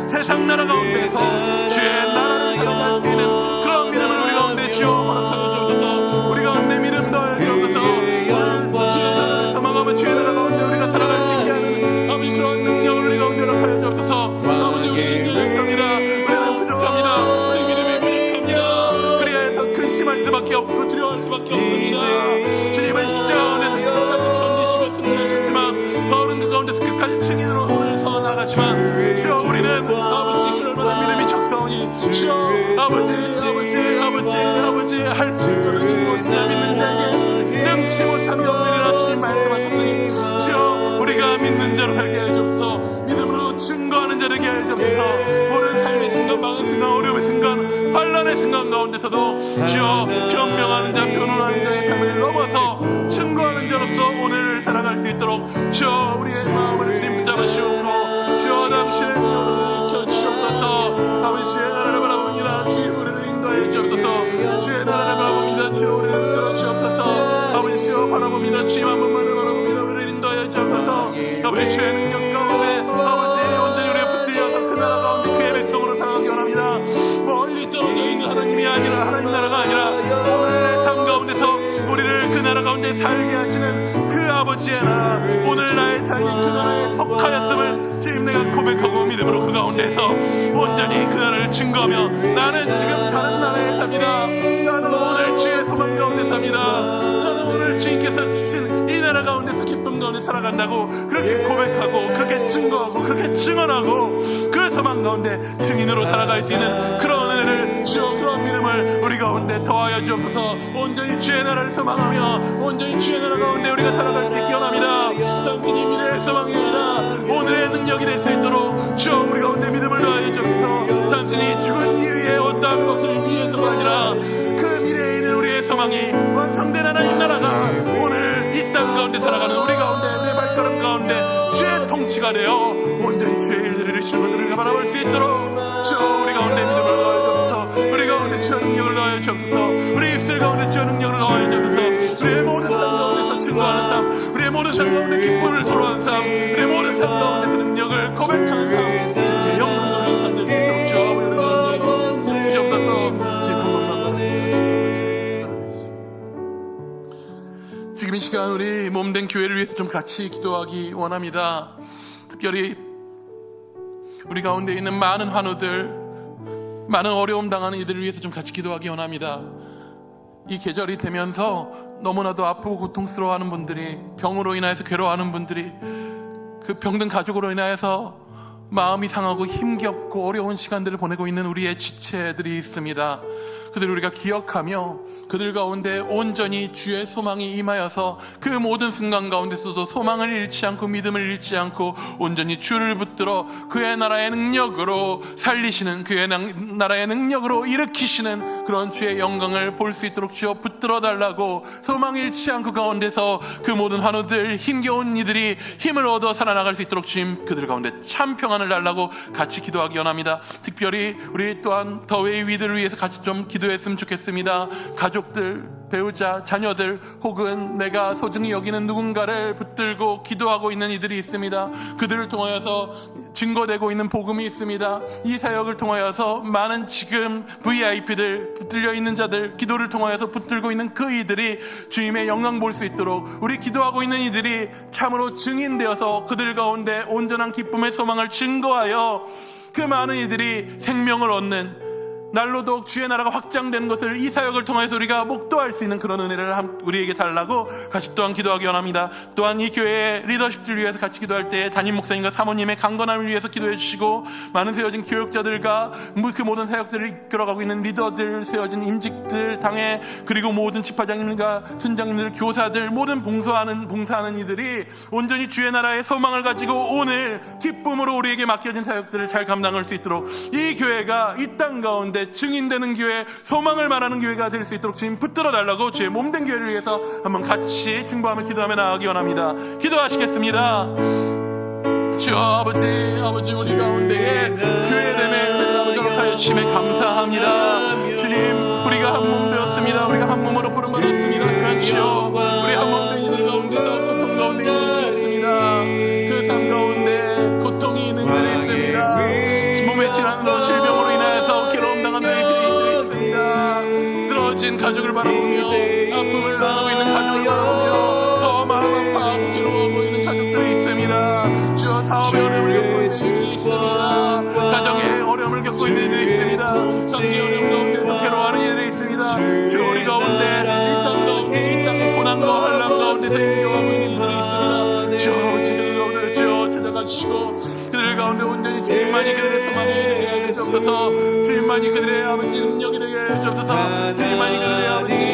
세상 나라 가운데서 주의 나라를 살아갈 수 있는 그런 믿음을 우리 가운데 주여 허락하여 주옵소서. 우리 가운데 믿음 더하여 주옵소서. 오늘 주의 나라를 사망하며 주의 나라 가운데 우리가 살아갈 수 있게 하는 아버지 그런 능력을 우리 가운데 허락하여 주옵소서. 아버지, 우리는 연약합니다. 우리는 부족합니다. 우리 믿음이 부족합니다. 그리하여서 근심할 수밖에 없고 두려워할 수밖에 없습니다. 주님은 십자가 가운데서 끝까지 견디시고 승리하셨지만 바울은 그 가운데서 끝까지 증인으로 오늘 서 나갔지만 주여, 우리는 아버지 그럴 만한 믿음이 적사오니 주여, 아버지 할 수 있도록 이 무엇이나 믿는 자에게 능치 못함이 없느니라 주님 말씀하셨으니 주여, 우리가 믿는 자로 살게 하여 주옵소서. 믿음으로 증거하는 자를 되게 하여 주옵소서. 모든 삶의 순간, 막은 순간, 어려움의 순간, 환난의 순간 가운데서도 주여, 변명하는 자, 변론하는 자의 삶을 넘어서 증거하는 자로서 오늘을 살아갈 수 있도록 주여, 우리의 마음을 주님 붙잡으시옵고 주여, 당신의 영을 일으켜 주옵소서. 아버지, 주의 나라를 바라봅니다. 주의 우리를 인도하여 주옵소서. 주의 나라를 바라봅니다. 주여, 우리를 이끌어 주옵소서. 아버지, 주여 바라봅니다. 주의 한 번만을 바라봅니다. 우리를 인도하여 주옵소서. 아버지, 주의 능력 가운데 아버지 온전히 우리가 붙들려서 그 나라 가운데 그의 백성으로 살아가기 원합니다. 멀리 떨어져 있는 하나님이 아니라, 하나님 나라가 아니라 오늘 내 삶 가운데서 우리를 그 나라 가운데 살게 하시는 그 아버지의 나라, 오늘 나의 삶이 그 나라에 속하였음을 지금 내가 고백하고 믿음으로 그 가운데서 온전히 그 나라를 증거하며 나는 지금 다른 나라에 삽니다. 나는 오늘 주의 소망 가운데 삽니다. 나는 오늘 주님께서 주신 이 나라 가운데서 기쁨 가운데 살아간다고 그렇게 고백하고 그렇게 증거하고 그렇게 증언하고 그 소망 가운데 증인으로 살아갈 수 있는 그런 은혜를 주여, 그런 믿음을 우리 가운데 더하여 주옵소서. 온전히 주의 나라를 소망하며 온전히 주의 나라 가운데 우리가 살아갈 수 있게 원합니다. 당신이 미래의 소망이 아니라 오늘의 능력이 될 수 있도록 주여, 우리 가운데 믿음을 더하여 주옵소서. 단순히 죽은 이후에 어떠한 것을 위해서가 아니라 그 미래에 있는 우리의 소망이 완성된 하나님 나라가 오늘 이 땅 가운데 살아가는 우리 가운데, 내 발걸음 가운데 주의 통치가 되어 온전히 주의 일들을 이루시는 것을 우리가 바라볼 수 있도록 주여, 우리 가운데 믿음을 더하여 주옵소서. 우리 가운데 주의 능력을 더하여 주옵소서. 우리 입술 가운데 주의 능력을 더하여 주옵소서. 우리의 모든 삶 가운데서 증거하는 삶, 우리의 모든 삶 가운데 기쁨을 토로하는 삶, 우리의 모든 삶 가운데서 능력을 고백하는 삶, 주께 영광 돌리는 삶 될 수 있도록 주여, 우리를 가운데 주시옵소서. 지금 이 시간 우리 몸된 교회를 위해서 좀 같이 기도하기 원합니다. 특별히 우리 가운데 있는 많은 환우들, 많은 어려움 당하는 이들을 위해서 좀 같이 기도하기 원합니다. 이 계절이 되면서 너무나도 아프고 고통스러워하는 분들이, 병으로 인하여서 괴로워하는 분들이, 그 병든 가족으로 인하여서 마음이 상하고 힘겹고 어려운 시간들을 보내고 있는 우리의 지체들이 있습니다. 그들을 우리가 기억하며 그들 가운데 온전히 주의 소망이 임하여서 그 모든 순간 가운데서도 소망을 잃지 않고 믿음을 잃지 않고 온전히 주를 붙들어 그의 나라의 능력으로 살리시는, 그의 나라의 능력으로 일으키시는 그런 주의 영광을 볼 수 있도록 주여 붙들어 달라고, 소망 잃지 않고 가운데서 그 모든 환우들, 힘겨운 이들이 힘을 얻어 살아나갈 수 있도록 주님 그들 가운데 참 평안을 달라고 같이 기도하기 원합니다. 특별히 우리 또한 더웨이 위들을 위해서 같이 좀 기도했으면 좋겠습니다. 가족들, 배우자, 자녀들 혹은 내가 소중히 여기는 누군가를 붙들고 기도하고 있는 이들이 있습니다. 그들을 통하여서 증거되고 있는 복음이 있습니다. 이 사역을 통하여서 많은 지금 VIP들, 붙들려 있는 자들, 기도를 통하여서 붙들고 있는 그 이들이 주님의 영광 볼 수 있도록 우리 기도하고 있는 이들이 참으로 증인되어서 그들 가운데 온전한 기쁨의 소망을 증거하여 그 많은 이들이 생명을 얻는, 날로 더욱 주의 나라가 확장되는 것을 이 사역을 통해서 우리가 목도할 수 있는 그런 은혜를 우리에게 달라고 같이 또한 기도하기 원합니다. 또한 이 교회의 리더십들 위해서 같이 기도할 때 담임 목사님과 사모님의 강건함을 위해서 기도해 주시고, 많은 세워진 교육자들과 그 모든 사역들을 이끌어가고 있는 리더들, 세워진 임직들, 당회, 그리고 모든 집화장님과 순장님들, 교사들, 모든 봉사하는 이들이 온전히 주의 나라의 소망을 가지고 오늘 기쁨으로 우리에게 맡겨진 사역들을 잘 감당할 수 있도록 이 교회가 이 땅 가운데 증인되는 교회, 소망을 말하는 교회가 될 수 있도록 주님 붙들어 달라고 주의 몸된 교회를 위해서 한번 같이 중보하며 기도하며 나아가기 원합니다. 기도하시겠습니다. 주 아버지 우리 가운데에 교회됨의 은혜를 아버지로 하여 주심에 감사합니다. 주님, 우리가 한 몸 되었습니다. 우리가 한 몸으로 부름받았습니다. 그렇지요. 우리 한 몸 된 이들 가운데서 고통 가운데 있는 이들이 있습니다. 그 삶 가운데 고통이 있는 이들이 있습니다. 몸에 질환으로 질병으로 인하여서 괴로움 당하는 이들이 있습니다. 쓰러진 가족을 바라보며 아픔을 나누고 있는 가족을 바라보며 더 마음 아파하고 괴로워하고 있는 가족들이 있습니다. 주여, 사업의 어려움을 겪고 있는 이들이 있습니다. 가정의 어려움을 겪고 있는 이들이 있습니다. 성기 어려움 가운데서 괴로워하는 이들이 있습니다. 주여, 우리 가운데 이 땅 가운데 이 땅의 고난과 환난 가운데서 힘겨워하고 있는 이들이 있습니다. 주여, 아버지 그들 가운데 주여 찾아가 주시고 그들 가운데 온전히 주님만이 그들의 소망이 되게 하여 주옵소서. 주님만이 그들의 아버지 능력이 되게 하여 주옵소서. 주님만이 그들의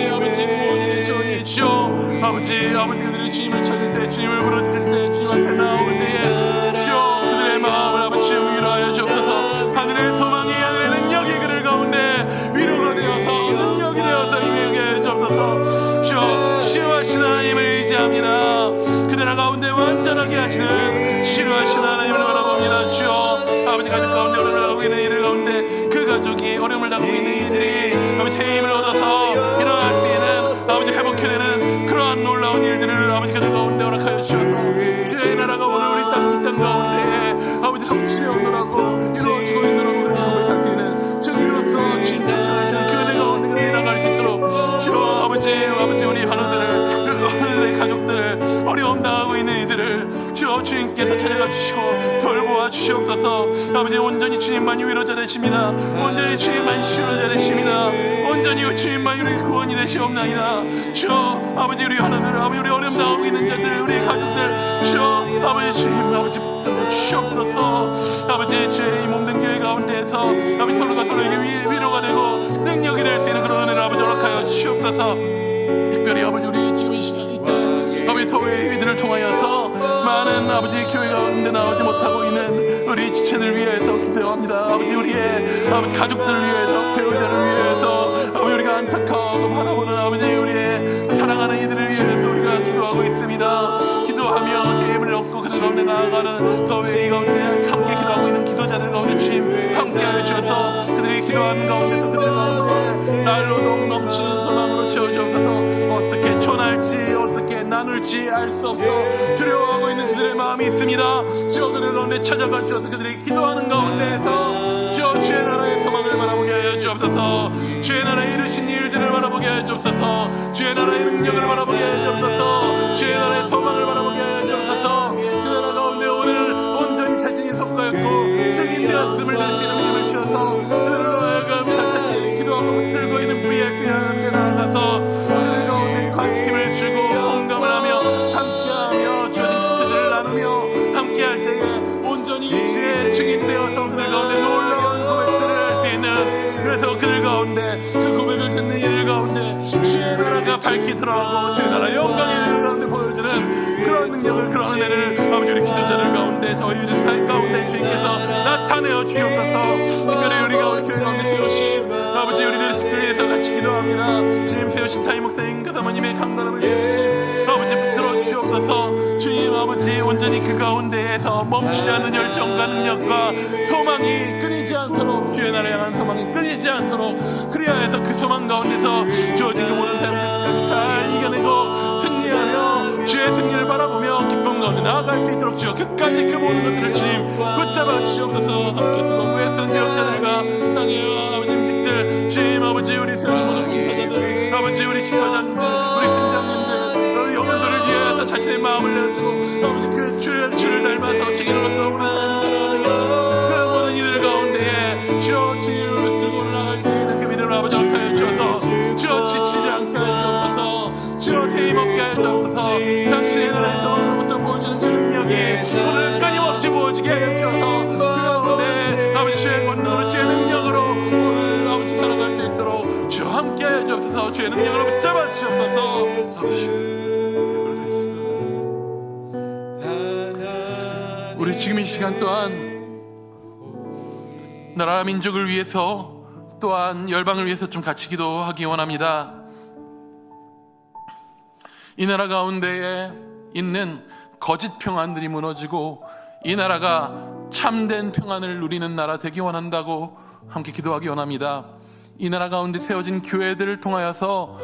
아버지 구원이 되시오니 주여, 아버지 그들이 주님을 찾을 때, 주님을 부르짖을 때, 주님 앞에 나올 때에 주여 그들의 마음을 아버지 위로하여 주옵소서. 하늘의 소망이, 하늘의 능력이 그들 가운데 위로가 되어서 능력이 되어서 임하게 하여 주옵소서. 주여, 치유하신 하나님을 의지합니다. 그들 가운데 완전하게 하시는 치료하신 하나님을 바라봅니다. 주여, 아버지 가족 가운데 어려움을 당하고 있는 이들 가운데 그 가족이 어려움을 당하고 있는 이들이 아버지 힘을 얻어서 일어날 수 있는, 아버지 회복해내는 그러한 놀라운 일들을 아버지 그들 가운데 허락하여 주셔서 주의 나라가 오늘 우리 이 땅 가운데 아버지 성취되어 오느라고 이루어지고 있느라고 그렇게 고백할 수 있는 증인으로서 주님 쫓아가시는 그 은혜 가운데 그들이 나갈 수 있도록 주여, 아버지 우리 하늘의 가족들을 어려움 당하고 있는 이들을 주여 주님께서 찾아가 주시고 돌보아 주시옵소서. 아버지 온전히 주님만이 위로자 되십니다. 온전히 주님만이 치료자 되십니다. 온전히 주님만이 우리 구원이 되시옵나이다. 주여, 아버지 우리 하나들, 아버지 우리 어려움 당하고 있는 자들, 우리 가족들 주여, 아버지 주님, 아버지 붙들어 주시옵소서. 아버지 주의 이 몸된 교회 가운데에서 아버지 서로가 서로에게 위로가 되고 능력이 될 수 있는 그런 은혜를 아버지 허락하여 주시옵소서. 특별히 아버지 우리 지금 이 시간 이때 아버지 더웨이 위들을 통하여서 많은 아버지 교회 가운데 나오지 못하고 있는 우리 지체들 위해서 기도합니다. 아버지 우리의 아버지 가족들을 위해서, 배우자를 위해서, 아버지 우리가 안타까워하고 바라보는 아버지 우리의 사랑하는 이들을 위해서 우리가 기도하고 있습니다. 기도하며 새 힘을 얻고 그들 가운데 나아가는 더웨이 가운데 함께 기도하고 있는 기도자들 가운데 주님 함께하여 주셔서 그들이 기도하는 가운데서 그들 가운데 날로 더욱 넘치는 소망으로 채워주옵소서. 어떻게 전할지 어떻게 나눌지 알 수 없어 두려워하고 있는 그들의 마음이 있습니다. 주여, 그들 가운데 찾아가 주셔서 그들이 기도하는 가운데에서 주여 주의 나라의 소망을 바라보게 하여 주옵소서. 주의 나라에 이르신 일들을 바라보게 하여 주옵소서. 주의 나라의 능력을 바라보게 하여 주옵소서. 주의 나라의 소망을 바라보게 하여 주옵소서. 그 나라 가운데 오늘 온전히 자신이 속가였고 증인되었음을 낼 수 있는 힘을 주셔서 그들로 하여금 자신이 기도하고 붙들고 있는 VIP 하나님께 나아가서 그들 가운데 관심을 주고 공감을 하며 함께하며 주어진 기트들을 나누며 함께할 때에 온전히 주의 증인 우리가 밝히 드러나고 주의 나라 영광의 가운데 보여주는 그런 능력을, 그런 은혜를 아버지 우리 기도자들 가운데, 저희 삶 가운데 주님께서 나타내어 주옵소서. 특별히 우리가 우리 교회 가운데 세우신 아버지 우리 리더십을 위해서 같이 기도합니다. 주님 세우신 타임 목사님 그 사모님의 강건함을 위해서 아버지 붙들어 주옵소서. 주님 아버지 온전히 그 가운데에서 멈추지 않는 열정과 능력과 소망이 끊이지 않도록, 주의 나라를 향한 소망이 끊이지 않도록, 그리하여서 그 소망 가운데서 주어진 그 모든 사람들까지 잘 이겨내고 승리하며 주의 승리를 바라보며 기쁨 가운데 나아갈 수 있도록 주여 끝까지 그 모든 것들을 주님 붙잡아 주옵소서. 함께 수고구의 선지역자들과 땅의 아버지 임직들, 주님 아버지 우리 세운 모든 봉사자들, 아버지 우리 집사장들, 우리 팀장님들, 우리 영혼들을 위해서 자신의 마음을 내어주고 아버지 그 주를 닮아서 증인으로서 우리 삶을 살아가는 그 모든 이들 가운데에 주여 주님을 붙들고 올라갈 수 있는 그 믿음을 아버지 하여 주셔서 주여 지치지 않게 하여 주옵소서. 주여 세임 없게 하여 주옵소서. 당신의 나라에서 오늘부터 보여주는 그 능력이 오늘 끊임없이 보여지게 하여 주셔서 그 가운데 아버지 주의 권능으로, 주의 능력으로 오늘 아버지 살아갈 수 있도록 주여 함께 하여 주옵소서. 주의 능력으로 붙잡아 주옵소서. 우리 지금 이 시간 또한 나라 민족을 위해서, 또한 열방을 위해서 좀 같이 기도하기 원합니다. 이 나라 가운데에 있는 거짓 평안들이 무너지고 이 나라가 참된 평안을 누리는 나라 되기 원한다고 함께 기도하기 원합니다. 이 나라 가운데 세워진 교회들을 통하여서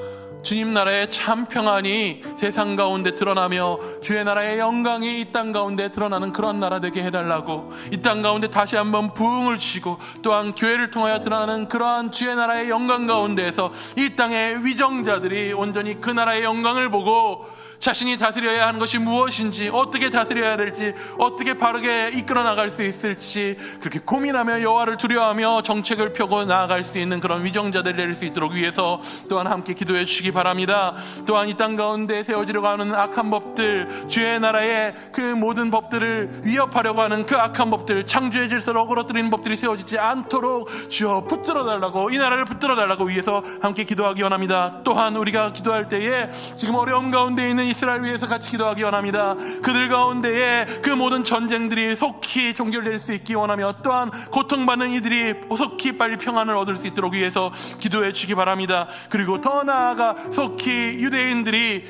주님 나라의 참 평안이 세상 가운데 드러나며 주의 나라의 영광이 이 땅 가운데 드러나는 그런 나라 되게 해달라고, 이 땅 가운데 다시 한번 부흥을 치고 또한 교회를 통하여 드러나는 그러한 주의 나라의 영광 가운데에서 이 땅의 위정자들이 온전히 그 나라의 영광을 보고 자신이 다스려야 하는 것이 무엇인지, 어떻게 다스려야 될지, 어떻게 바르게 이끌어 나갈 수 있을지 그렇게 고민하며 여호와를 두려워하며 정책을 펴고 나아갈 수 있는 그런 위정자들 될 수 있도록 위해서 또한 함께 기도해 주시기 바랍니다. 또한 이 땅 가운데 세워지려고 하는 악한 법들, 주의 나라의 그 모든 법들을 위협하려고 하는 그 악한 법들, 창조의 질서를 어그러뜨리는 법들이 세워지지 않도록 주여 붙들어 달라고, 이 나라를 붙들어 달라고 위해서 함께 기도하기 원합니다. 또한 우리가 기도할 때에 지금 어려움 가운데 있는 이스라엘 위해서 같이 기도하기 원합니다. 그들 가운데에 그 모든 전쟁들이 속히 종결될 수 있기 원하며 또한 고통받는 이들이 속히 빨리 평안을 얻을 수 있도록 위해서 기도해 주기 바랍니다. 그리고 더 나아가 속히 유대인들이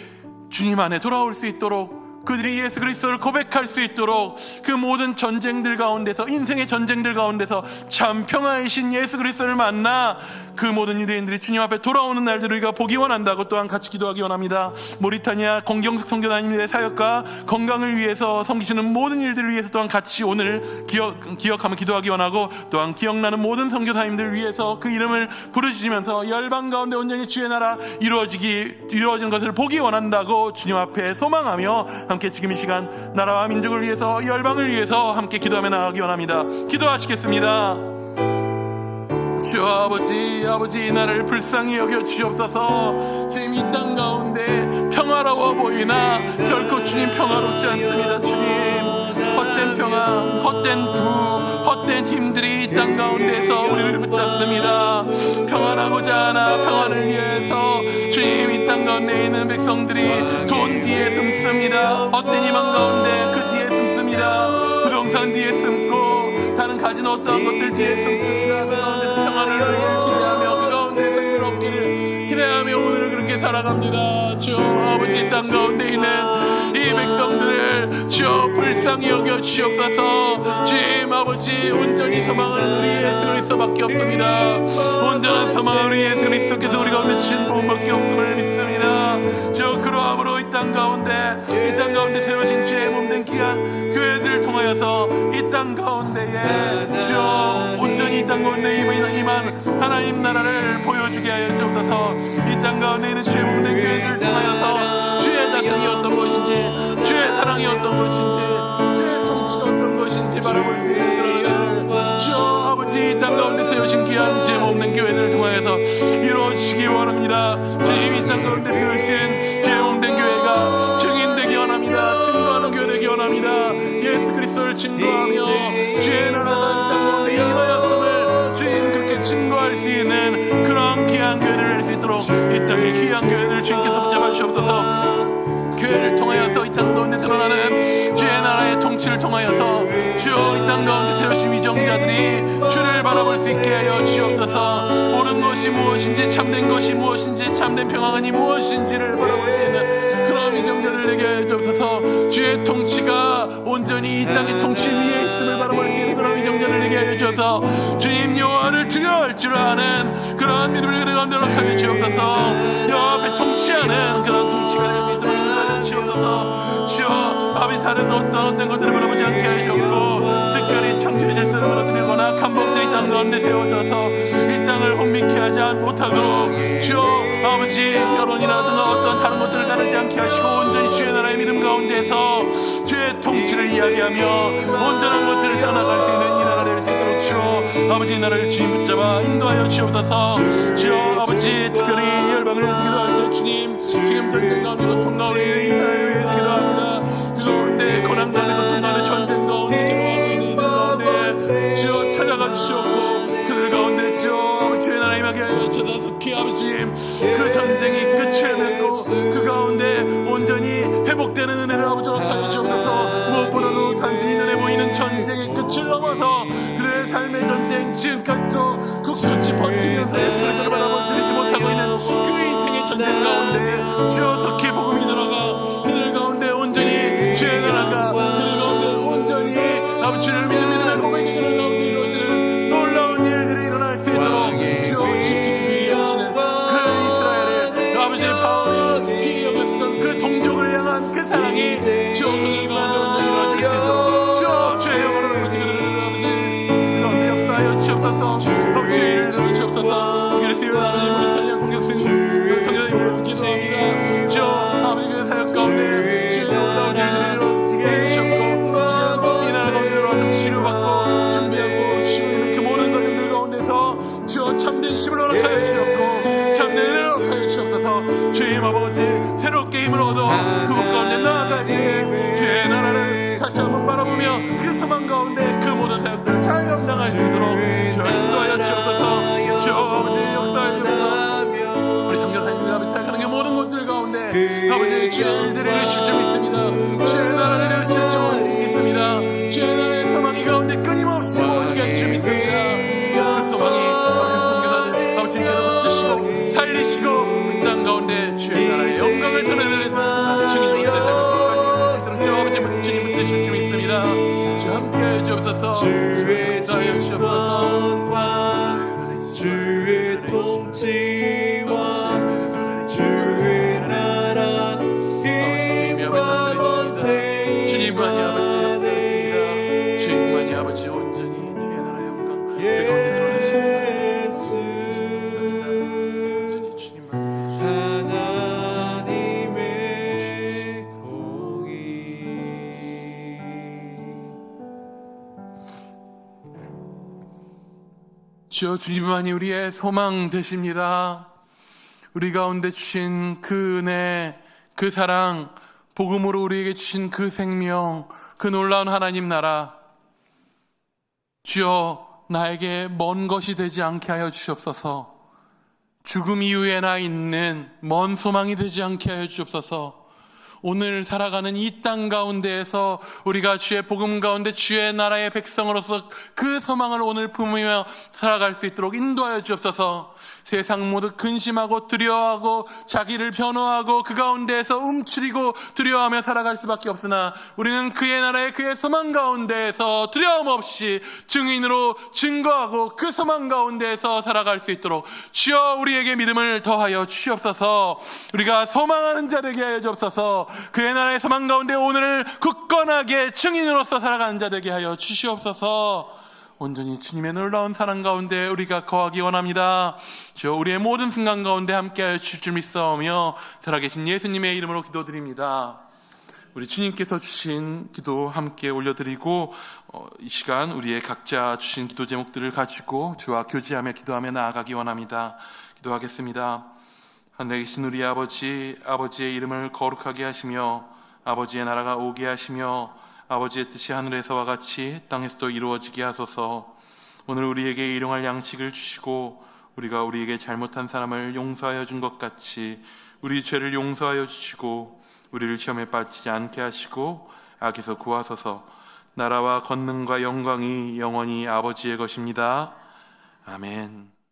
주님 안에 돌아올 수 있도록, 그들이 예수 그리스도를 고백할 수 있도록 그 모든 전쟁들 가운데서, 인생의 전쟁들 가운데서 참 평화이신 예수 그리스도를 만나 그 모든 유대인들이 주님 앞에 돌아오는 날들을 우리가 보기 원한다고 또한 같이 기도하기 원합니다. 모리타니아 공경숙 선교사님의 사역과 건강을 위해서 섬기시는 모든 일들을 위해서 또한 같이 오늘 기억하며 기도하기 원하고, 또한 기억나는 모든 선교사님들 위해서 그 이름을 부르짖으면서 열방 가운데 온전히 주의 나라 이루어지는 것을 보기 원한다고 주님 앞에 소망하며 함께 지금 이 시간 나라와 민족을 위해서, 열방을 위해서 함께 기도하며 나아가기 원합니다. 기도하시겠습니다. 주여 아버지 이 나라를 불쌍히 여겨 주옵소서. 주님 이 땅 가운데 평화로워 보이나 결코 주님 평화롭지 않습니다. 주님 헛된 평화, 헛된 부, 헛된 힘들이 이 땅 가운데서 우리를 붙잡습니다. 평안하고자 하나 평안을 위해서 주님 이 땅 가운데 있는 백성들이 돈 뒤에 숨습니다. 헛된 희망 가운데 그 뒤에 숨습니다. 부동산 뒤에 숨고 다른 가진 어떠한 것들 뒤에 숨습니다. 그 가운데서 평안을 기대하며 그 가운데서 행복기를 기대하며 오늘을 그렇게 살아갑니다. 주여 아버지 이 땅 가운데 있는 이 백성들을 주여 불쌍히 여겨 주옵소서. 주님 아버지 온전히 소망은 우리 예수 그리스도밖에 없습니다. 온전한 소망은 우리 예수 그리스도께서 우리 가운데 주신 복음밖에 없음을 믿습니다. 주여 그러함으로 이 땅 가운데 세워진 주의 몸된 귀한 교회들을 통하여서 이 땅 가운데에 주여 온전히 이 땅 가운데 임한 하나님 나라를 보여주게 하여 주옵소서. 이 땅 가운데 있는 주의 몸된 교회들을 통하여서 주의 자성이 어떤 것인지, 주의 사랑이 어떤 것인지, 주의 통치가 어떤 것인지 바라볼 수 있는 그런 은혜를 주여 아버지 이 땅 가운데 세우신 귀한 주의 몸된 교회들을 통하여서 이루어지기 원합니다. 주님 이 땅 가운데 세우신 주의 몸된 교회가 증인되기 원합니다. 증거하는 교회 되기 원합니다. 예수 그리스도를 증거하며 주의 나라가 이 땅 가운데 임하였음을 주님 그렇게 증거할 수 있는 그런 귀한 교회를 낼 수 있도록 이 땅의 귀한 교회들을 주님께서 주옵소서. 교회를 통하여서 이 땅 가운데 드러나는 주의 나라의 통치를 통하여서 주여 이 땅 가운데 세우신 위정자들이 주를 바라볼 수 있게 하여 주옵소서. 옳은 것이 무엇인지, 참된 것이 무엇인지, 참된 평안이 무엇인지를 바라볼 수 있는 그런 위정자들 되게 하여 주옵소서. 주의 통치가 온전히 이 땅의 통치 위에 있음을 바라볼 수 있는 그런 위정자들 되게 하여 주옵소서. 주님 여호와를 두려워할 줄 아는 그런 믿음을 그들 가운데 하여 주옵소서. 여호와 앞에 통치하는 그런 통치가 될 수 있도록 인도하여 주옵소서. 주여 아버지 다른 어떤 것들을 바라보지 않게 하셨고 특별히 창조의 질서를 무너뜨리거나 감범되어 이 땅 가운데 세워져서 이 땅을 혼미케 하지 못하도록 주여 아버지 여론이라든가 어떤 다른 것들을 다르지 않게 하시고 온전히 주의 나라의 믿음 가운데서 주의 통치를 이야기하며 온전한 것들을 살아나갈 수 있는 이 나라 될 수 있도록 주여 아버지 이 나라를 주님 붙잡아 인도하여 주옵소서. 주여 아버지 특별히 열방을 위해서 기도할 때 주님 지금 전쟁 가운데 고통 가운데 이스라엘을 위해서 기도합니다. 그 가운데 고난 가운데 고통 가운데 전쟁 가운데 괴로워하고 있는 이들 가운데 주여 찾아가 주옵고 그들 가운데 주여 주의 나라 임하게 하여 주옵소서. 아버지 그 전쟁이 끝을 맺고 그 가운데 온전히 회복되는 은혜를 아버지로 하여 주옵소서. 무엇보다도 단순히 눈에 보이는 전쟁의 끝을 넘어서 그들의 삶의 전쟁 지금까지도 끝끝이 버티면서 예수를 바라보지 못하고 있는 그 인생의 전쟁 가운데 주여 속히 복음이 들어가 그들 가운데 온전히 주의 나라가 그들 가운데 온전히 아버지를 믿음의 고백의 그들 가운데 이루어지는 놀라운 일들이 일어날 수 있도록 주여 지키시기 위해 하시는 그 이스라엘을 아버지 바울이 기억했던 그 동족을 향한 그 사랑이 주여 그들 가운데 온전히 일어날 수 있도록 주여 주의 영광으로 아버지 가운데 역사하여 주옵소서. 아버지의 일을 주옵소서. 그래서 아버지 모니타리아 공격수님 우리 경제자님 위해서 기도합니다. 주여 아버지 그 사역 가운데 주의 놀라운 일들을 이루어지게 해주셨고 지금 이 나라 가운데 들어와서 치료받고 준비하고 치유하는 그 모든 과정들 가운데서 주여 참된 힘을 허락하여 주셨고 참된 은혜를 허락하여 주옵소서. 주님 아버지 새롭게 힘을 얻어 그곳 가운데 나아갈 때 주의 나라를 다시 한번 바라보며 그 소망 가운데 그 모든 사역들을 잘 감당할 수 있도록 주여 인도하여 주옵소서. 주여 아버지 역사하여 주옵소서. 우리 성교사님들 아버지 잘 가는 게 모든 것들 가운데 아버지 주의 일들을 이루실 줄 믿습니다. 주의 나라를 이루실 줄 믿습니다. 주의 나라의 소망이 가운데 끊임없이 모으게 하실 줄 믿습니다. 그 소망이 아버지 성교사들 아버지께서 붙드시고 살리시고 그 땅 가운데 주의 나라의 영광을 드러내는 증인으로서의 삶을 끝까지 주 아버지 주님 붙드실 줄 믿습니다. 주 함께하여 주옵소서. 주의 역사하여 주옵소서. 주의 통치와 주의 나라 힘과 권세 주님만이 아버지 역사하십니다. 주님만이 아버지 온전히 주의 나라의 영광 내 가운데 드러내십니다. 온전히 주님만이 하나님의 공의. 주여 주님만이 우리의 소망 되십니다. 우리 가운데 주신 그 은혜, 그 사랑, 복음으로 우리에게 주신 그 생명, 그 놀라운 하나님 나라 주여 나에게 먼 것이 되지 않게 하여 주옵소서. 죽음 이후에 나 있는 먼 소망이 되지 않게 하여 주옵소서. 오늘 살아가는 이 땅 가운데에서 우리가 주의 복음 가운데 주의 나라의 백성으로서 그 소망을 오늘 품으며 살아갈 수 있도록 인도하여 주옵소서. 세상 모두 근심하고 두려워하고 자기를 변호하고 그 가운데에서 움츠리고 두려워하며 살아갈 수밖에 없으나 우리는 그의 나라의 그의 소망 가운데에서 두려움 없이 증인으로 증거하고 그 소망 가운데에서 살아갈 수 있도록 주여 우리에게 믿음을 더하여 주시옵소서. 우리가 소망하는 자 되게 하여 주옵소서. 그의 나라의 소망 가운데 오늘을 굳건하게 증인으로서 살아가는 자 되게 하여 주시옵소서. 온전히 주님의 놀라운 사랑 가운데 우리가 거하기 원합니다. 주여 우리의 모든 순간 가운데 함께하여 주실 줄 믿사오며 살아계신 예수님의 이름으로 기도드립니다. 우리 주님께서 주신 기도 함께 올려드리고 이 시간 우리의 각자 주신 기도 제목들을 가지고 주와 교제하며 기도하며 나아가기 원합니다. 기도하겠습니다. 하늘에 계신 우리 아버지, 아버지의 이름을 거룩하게 하시며 아버지의 나라가 오게 하시며 아버지의 뜻이 하늘에서와 같이 땅에서도 이루어지게 하소서. 오늘 우리에게 일용할 양식을 주시고 우리가 우리에게 잘못한 사람을 용서하여 준 것 같이 우리 죄를 용서하여 주시고 우리를 시험에 빠지지 않게 하시고 악에서 구하소서. 나라와 권능과 영광이 영원히 아버지의 것입니다. 아멘.